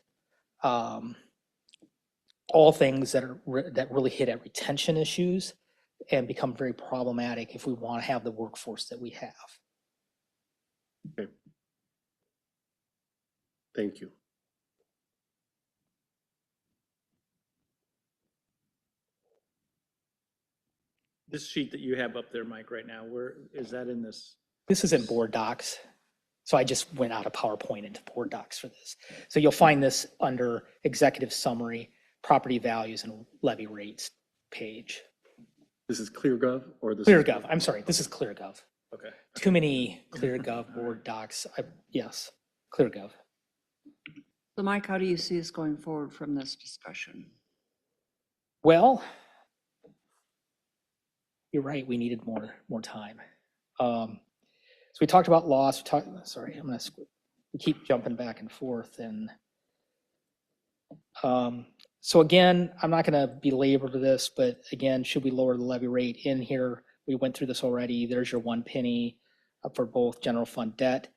Speaker 6: all things that that really hit at retention issues and become very problematic if we want to have the workforce that we have.
Speaker 10: Thank you.
Speaker 9: This sheet that you have up there, Mike, right now, where is that in this?
Speaker 6: This is in board docs. So I just went out of PowerPoint into board docs for this. So you'll find this under executive summary, property values and levy rates page.
Speaker 10: This is ClearGov or this?
Speaker 6: ClearGov, I'm sorry, this is ClearGov.
Speaker 9: Okay.
Speaker 6: Too many ClearGov board docs. Yes, ClearGov.
Speaker 1: So Mike, how do you see us going forward from this discussion?
Speaker 6: Well, you're right, we needed more time. So we talked about loss, sorry, we keep jumping back and forth. And so again, I'm not gonna belabor this, but again, should we lower the levy rate in here? We went through this already. There's your 1 penny for both general fund debt.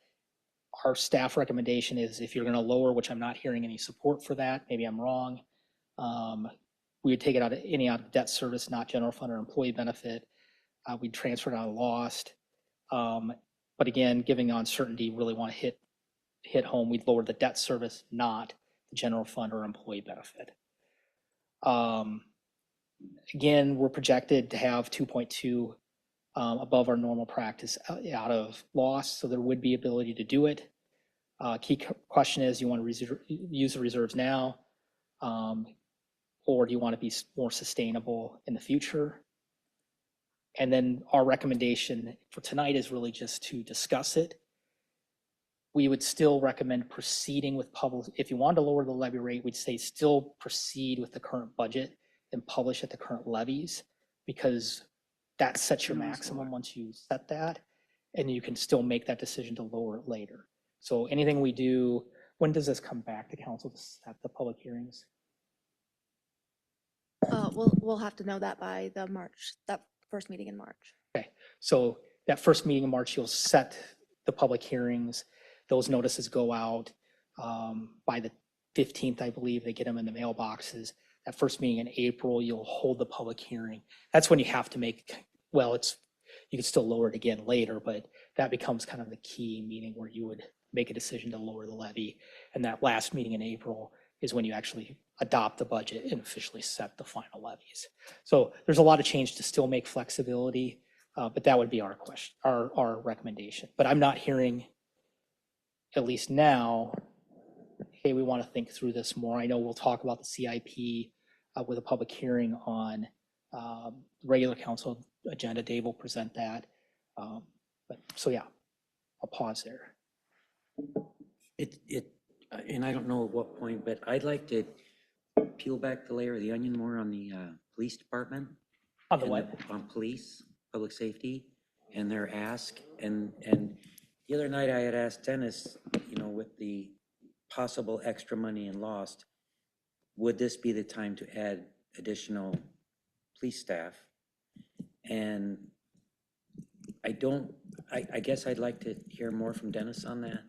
Speaker 6: Our staff recommendation is if you're gonna lower, which I'm not hearing any support for that, maybe I'm wrong. We would take it out of debt service, not general fund or employee benefit. We'd transfer it out of lost. But again, giving uncertainty, really want to hit home. We'd lower the debt service, not the general fund or employee benefit. Again, we're projected to have 2.2 above our normal practice out of loss, so there would be ability to do it. Key question is, you want to use the reserves now, or do you want to be more sustainable in the future? And then our recommendation for tonight is really just to discuss it. We would still recommend proceeding with if you want to lower the levy rate, we'd say still proceed with the current budget and publish at the current levies, because that sets your maximum once you set that, and you can still make that decision to lower it later. So anything we do, when does this come back to council to set the public hearings?
Speaker 11: We'll have to know that by that first meeting in March.
Speaker 6: Okay, so that first meeting in March, you'll set the public hearings. Those notices go out by the 15th, I believe. They get them in the mailboxes. That first meeting in April, you'll hold the public hearing. That's when you have to make, well, you can still lower it again later, but that becomes kind of the key meeting where you would make a decision to lower the levy. And that last meeting in April is when you actually adopt the budget and officially set the final levies. So there's a lot of change to still make flexibility, but that would be our question, our recommendation. But I'm not hearing, at least now, hey, we want to think through this more. I know we'll talk about the CIP with a public hearing on regular council agenda. Dave will present that. So yeah, I'll pause there.
Speaker 12: And I don't know at what point, but I'd like to peel back the layer of the onion more on the police department.
Speaker 6: On the what?
Speaker 12: On police, public safety, and their ask. And the other night I had asked Dennis, with the possible extra money in lost, would this be the time to add additional police staff? And I guess I'd like to hear more from Dennis on that,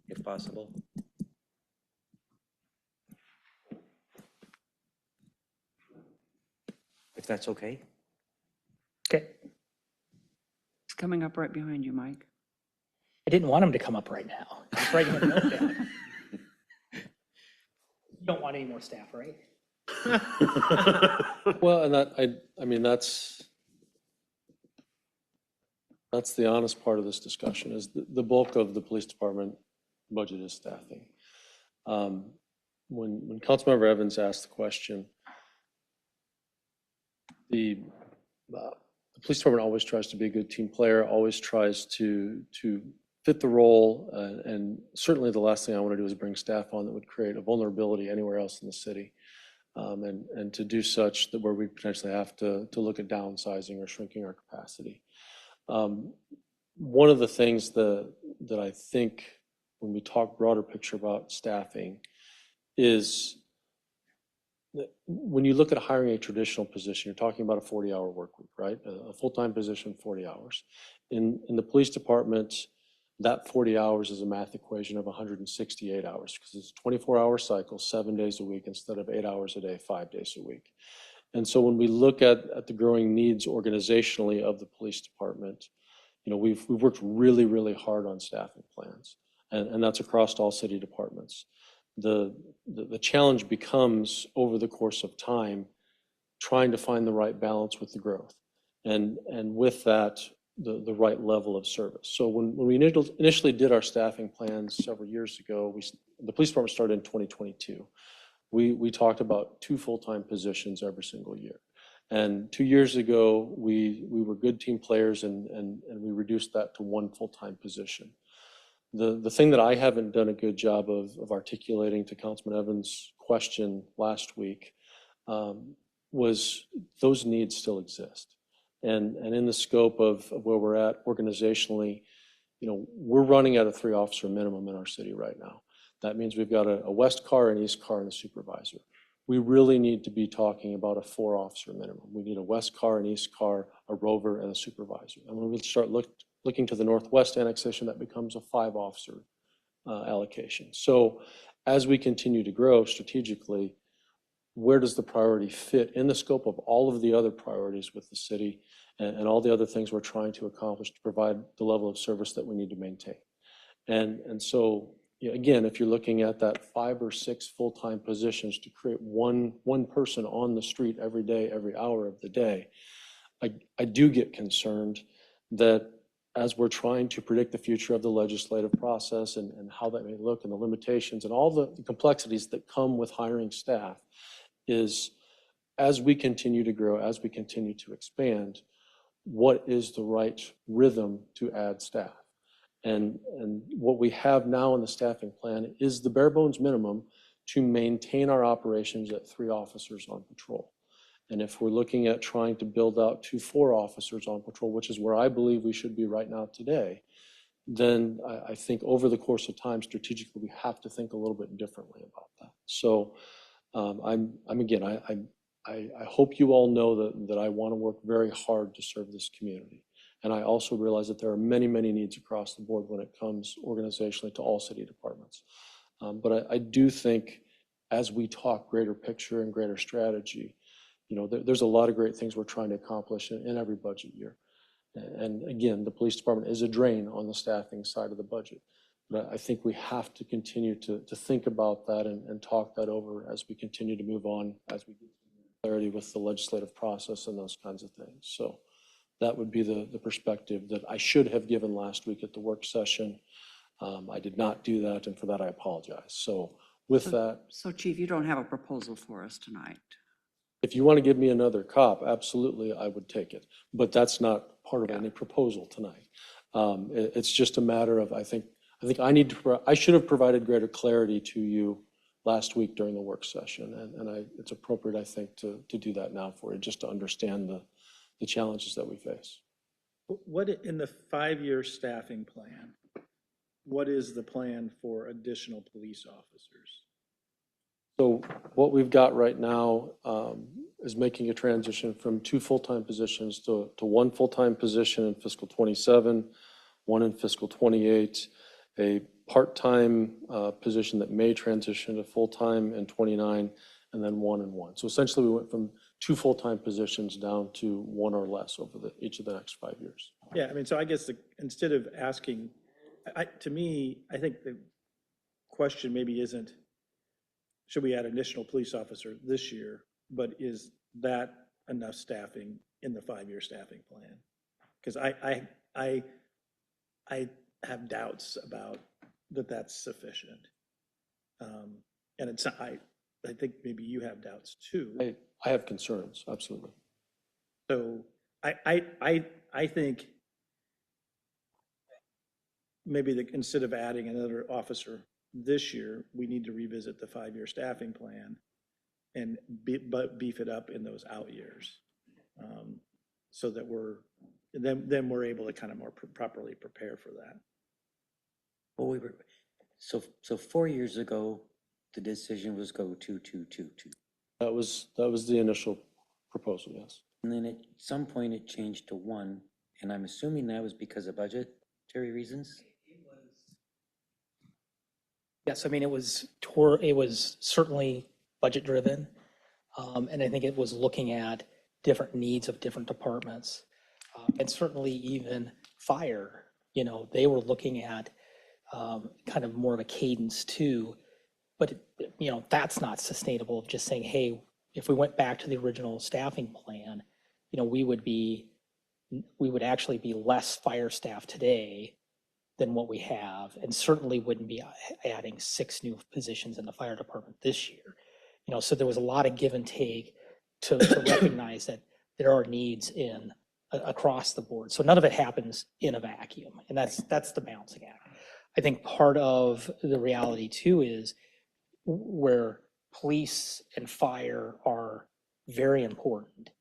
Speaker 12: if possible. If that's okay.
Speaker 6: Okay.
Speaker 1: It's coming up right behind you, Mike.
Speaker 6: I didn't want him to come up right now. I was writing a note down. You don't want any more staff, right?
Speaker 8: Well, and I mean, that's the honest part of this discussion, is the bulk of the police department budget is staffing. When Councilmember Evans asked the question, the police department always tries to be a good team player, always tries to fit the role, and certainly the last thing I want to do is bring staff on that would create a vulnerability anywhere else in the city, and to do such that where we potentially have to look at downsizing or shrinking our capacity. One of the things that I think when we talk broader picture about staffing is that when you look at hiring a traditional position, you're talking about a 40-hour work week, right? A full-time position, 40 hours. In the police department,
Speaker 10: That 40 hours is a math equation of 168 hours because it's a 24-hour cycle, 7 days a week instead of 8 hours a day, 5 days a week. And so when we look at the growing needs organizationally of the police department, we've worked really, really hard on staffing plans, and that's across all city departments. The challenge becomes over the course of time, trying to find the right balance with the growth, and with that, the right level of service. So when we initially did our staffing plans several years ago, the police department started in 2022. We talked about 2 full-time positions every single year. And 2 years ago, we were good team players and we reduced that to 1 full-time position. The thing that I haven't done a good job of articulating to Councilman Evans' question last week was those needs still exist. And in the scope of where we're at organizationally, we're running at a 3-officer minimum in our city right now. That means we've got a west car, an east car, and a supervisor. We really need to be talking about a 4-officer minimum. We need a west car, an east car, a rover, and a supervisor. And when we start looking to the northwest annexation, that becomes a 5-officer allocation. So as we continue to grow strategically, where does the priority fit in the scope of all of the other priorities with the city and all the other things we're trying to accomplish to provide the level of service that we need to maintain? And so, again, if you're looking at that 5 or 6 full-time positions to create one person on the street every day, every hour of the day, I do get concerned that as we're trying to predict the future of the legislative process and how that may look and the limitations and all the complexities that come with hiring staff, is as we continue to grow, as we continue to expand, what is the right rhythm to add staff? And what we have now in the staffing plan is the bare bones minimum to maintain our operations at 3 officers on patrol. And if we're looking at trying to build out to 4 officers on patrol, which is where I believe we should be right now today, then I think over the course of time, strategically, we have to think a little bit differently about that. So I hope you all know that I want to work very hard to serve this community. And I also realize that there are many, many needs across the board when it comes organizationally to all city departments. But I do think as we talk greater picture and greater strategy, there's a lot of great things we're trying to accomplish in every budget year. And again, the police department is a drain on the staffing side of the budget. But I think we have to continue to think about that and talk that over as we continue to move on, as we get clarity with the legislative process and those kinds of things. So that would be the perspective that I should have given last week at the work session. I did not do that, and for that I apologize. So with that.
Speaker 1: So Chief, you don't have a proposal for us tonight?
Speaker 10: If you want to give me another cop, absolutely, I would take it. But that's not part of any proposal tonight. It's just a matter of, I think I should have provided greater clarity to you last week during the work session. And it's appropriate, I think, to do that now for you, just to understand the challenges that we face.
Speaker 9: What, in the 5-year staffing plan, what is the plan for additional police officers?
Speaker 10: So what we've got right now is making a transition from 2 full-time positions to 1 full-time position in fiscal 27, 1 in fiscal 28, a part-time position that may transition to full-time in 29, and then 1 and 1. So essentially we went from 2 full-time positions down to 1 or less over each of the next 5 years.
Speaker 9: Yeah, I mean, so I guess instead of asking, to me, I think the question maybe isn't, should we add an additional police officer this year, but is that enough staffing in the 5-year staffing plan? Because I have doubts about that's sufficient. And it's, I think maybe you have doubts too.
Speaker 10: I have concerns, absolutely.
Speaker 9: So I think maybe instead of adding another officer this year, we need to revisit the 5-year staffing plan and beef it up in those out years, so that then we're able to kind of more properly prepare for that.
Speaker 12: Well, so 4 years ago, the decision was go 2, 2, 2, 2.
Speaker 10: That was the initial proposal, yes.
Speaker 12: And then at some point it changed to 1, and I'm assuming that was because of budgetary reasons?
Speaker 6: Yes, I mean, it was certainly budget driven. And I think it was looking at different needs of different departments. And certainly even fire, they were looking at kind of more of a cadence too. But, that's not sustainable, just saying, hey, if we went back to the original staffing plan, we would actually be less fire staff today than what we have, and certainly wouldn't be adding 6 new positions in the fire department this year. So there was a lot of give and take to recognize that there are needs across the board. So none of it happens in a vacuum, and that's the balancing act. I think part of the reality too is where police and fire are very important.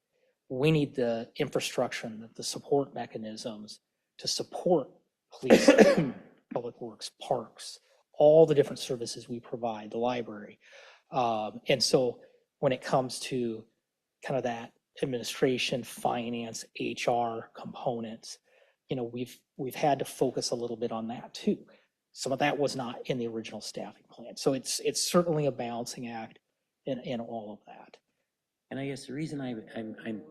Speaker 6: We need the infrastructure and the support mechanisms to support police, public works, parks, all the different services we provide, the library. And so when it comes to kind of that administration, finance, HR components, we've had to focus a little bit on that too. Some of that was not in the original staffing plan. So it's certainly a balancing act in all of that.
Speaker 12: And I guess the reason I'm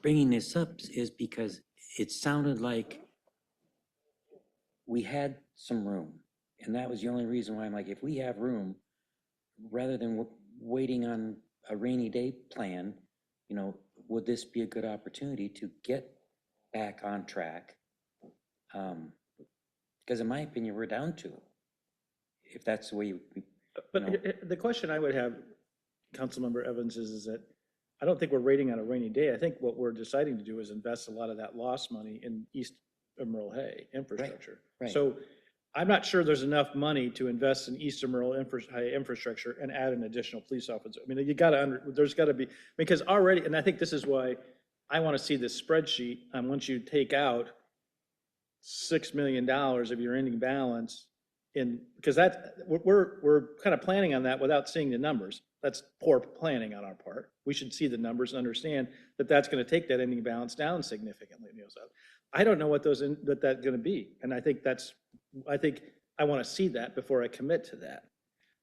Speaker 12: bringing this up is because it sounded like we had some room. And that was the only reason why I'm like, if we have room, rather than waiting on a rainy day plan, would this be a good opportunity to get back on track? Because in my opinion, we're down to, if that's the way
Speaker 9: But the question I would have, Councilmember Evans, is that I don't think we're waiting on a rainy day. I think what we're deciding to do is invest a lot of that lost money in East Emerald Hay infrastructure.
Speaker 12: Right.
Speaker 9: So I'm not sure there's enough money to invest in East Emerald Hay infrastructure and add an additional police officer. I mean, there's got to be, because already, and I think this is why I want to see this spreadsheet. And once you take out $6 million of your ending balance, because we're kind of planning on that without seeing the numbers. That's poor planning on our part. We should see the numbers and understand that that's going to take that ending balance down significantly. I don't know what that's going to be, and I think I want to see that before I commit to that.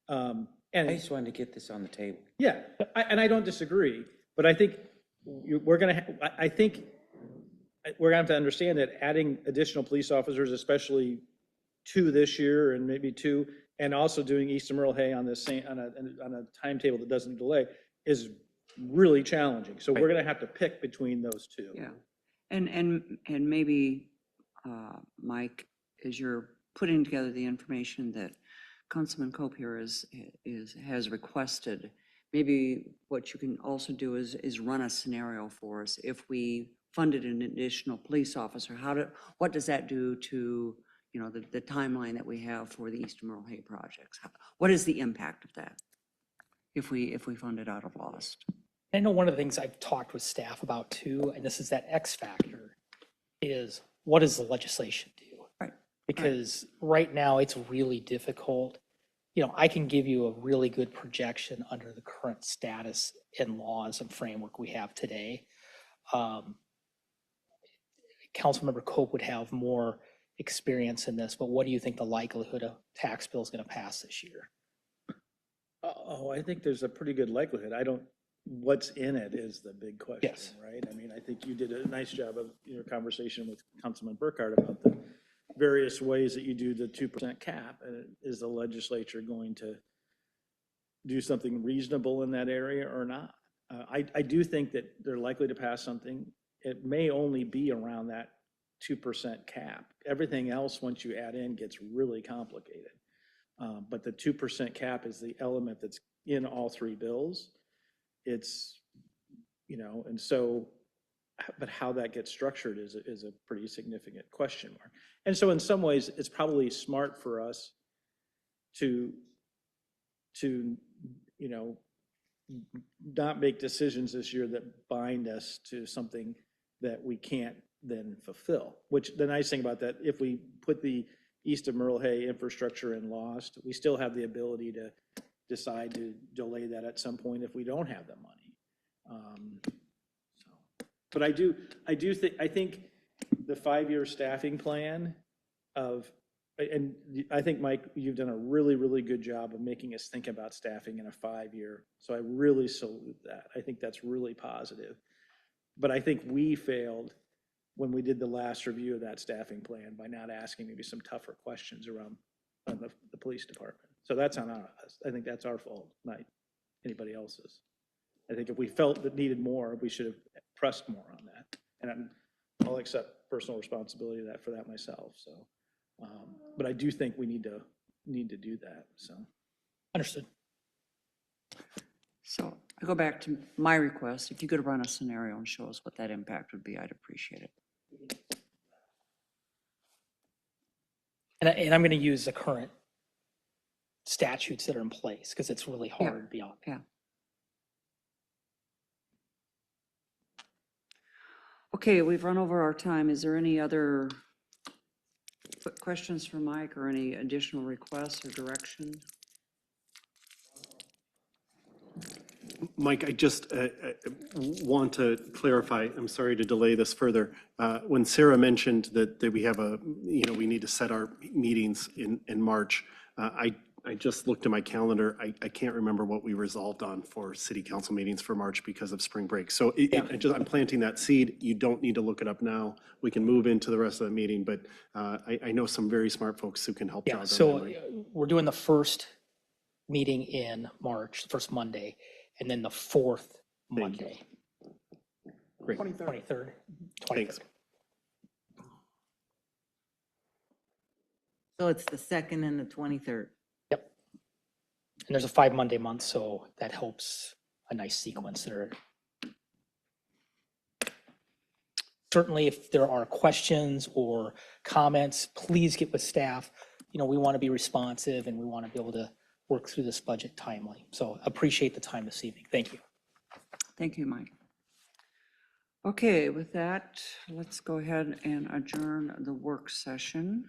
Speaker 9: And
Speaker 12: I just wanted to get this on the table.
Speaker 9: Yeah, and I don't disagree, but I think we're going to have to understand that adding additional police officers, especially 2 this year and maybe 2, and also doing East Emerald Hay on a timetable that doesn't delay is really challenging. So we're going to have to pick between those 2.
Speaker 1: Yeah, and maybe, Mike, as you're putting together the information that Councilman Cope here has requested, maybe what you can also do is run a scenario for us. If we funded an additional police officer, what does that do to the timeline that we have for the East Emerald Hay projects? What is the impact of that if we fund it out of lost?
Speaker 6: I know one of the things I've talked with staff about too, and this is that X factor, is what does the legislation do?
Speaker 1: Right.
Speaker 6: Because right now it's really difficult. I can give you a really good projection under the current status and laws and framework we have today. Councilmember Cope would have more experience in this, but what do you think the likelihood of tax bill is going to pass this year?
Speaker 9: Oh, I think there's a pretty good likelihood. What's in it is the big question,
Speaker 6: Yes.
Speaker 9: right? I mean, I think you did a nice job of your conversation with Councilman Burkhardt about the various ways that you do the 2% cap. And is the legislature going to do something reasonable in that area or not? I do think that they're likely to pass something. It may only be around that 2% cap. Everything else, once you add in, gets really complicated. But the 2% cap is the element that's in all 3 bills. It's, and so, but how that gets structured is a pretty significant question mark. And so in some ways, it's probably smart for us to not make decisions this year that bind us to something that we can't then fulfill. Which the nice thing about that, if we put the East of Emerald Hay infrastructure in lost, we still have the ability to decide to delay that at some point if we don't have the money. But I think the 5-year staffing plan of And I think, Mike, you've done a really, really good job of making us think about staffing in a 5-year. So I really salute that. I think that's really positive. But I think we failed when we did the last review of that staffing plan by not asking maybe some tougher questions around the police department. So that's on us. I think that's our fault, not anybody else's. I think if we felt that needed more, we should have pressed more on that. And I'll accept personal responsibility for that myself. So, but I do think we need to do that. So,
Speaker 6: Understood.
Speaker 1: So I go back to my request. If you could run a scenario and show us what that impact would be, I'd appreciate it.
Speaker 6: And I'm going to use the current statutes that are in place because it's really hard beyond.
Speaker 1: Yeah. Okay, we've run over our time. Is there any other quick questions for Mike or any additional requests or direction?
Speaker 7: Mike, I just want to clarify, I'm sorry to delay this further. When Sarah mentioned that we have we need to set our meetings in March, I just looked at my calendar. I can't remember what we resolved on for city council meetings for March because of spring break. So I'm planting that seed. You don't need to look it up now. We can move into the rest of the meeting, but I know some very smart folks who can help jog
Speaker 6: Yeah,
Speaker 7: our
Speaker 6: so
Speaker 7: memory.
Speaker 6: we're doing the first meeting in March, the first Monday, and then the fourth Monday.
Speaker 7: Great.
Speaker 6: 23rd.
Speaker 7: Thanks.
Speaker 5: So it's the 2nd and the 23rd.
Speaker 6: Yep. And there's a 5 Monday month, so that helps a nice sequence there. Certainly, if there are questions or comments, please get with staff. You know, we want to be responsive and we want to be able to work through this budget timely. So appreciate the time this evening. Thank you.
Speaker 1: Thank you, Mike. Okay, with that, let's go ahead and adjourn the work session.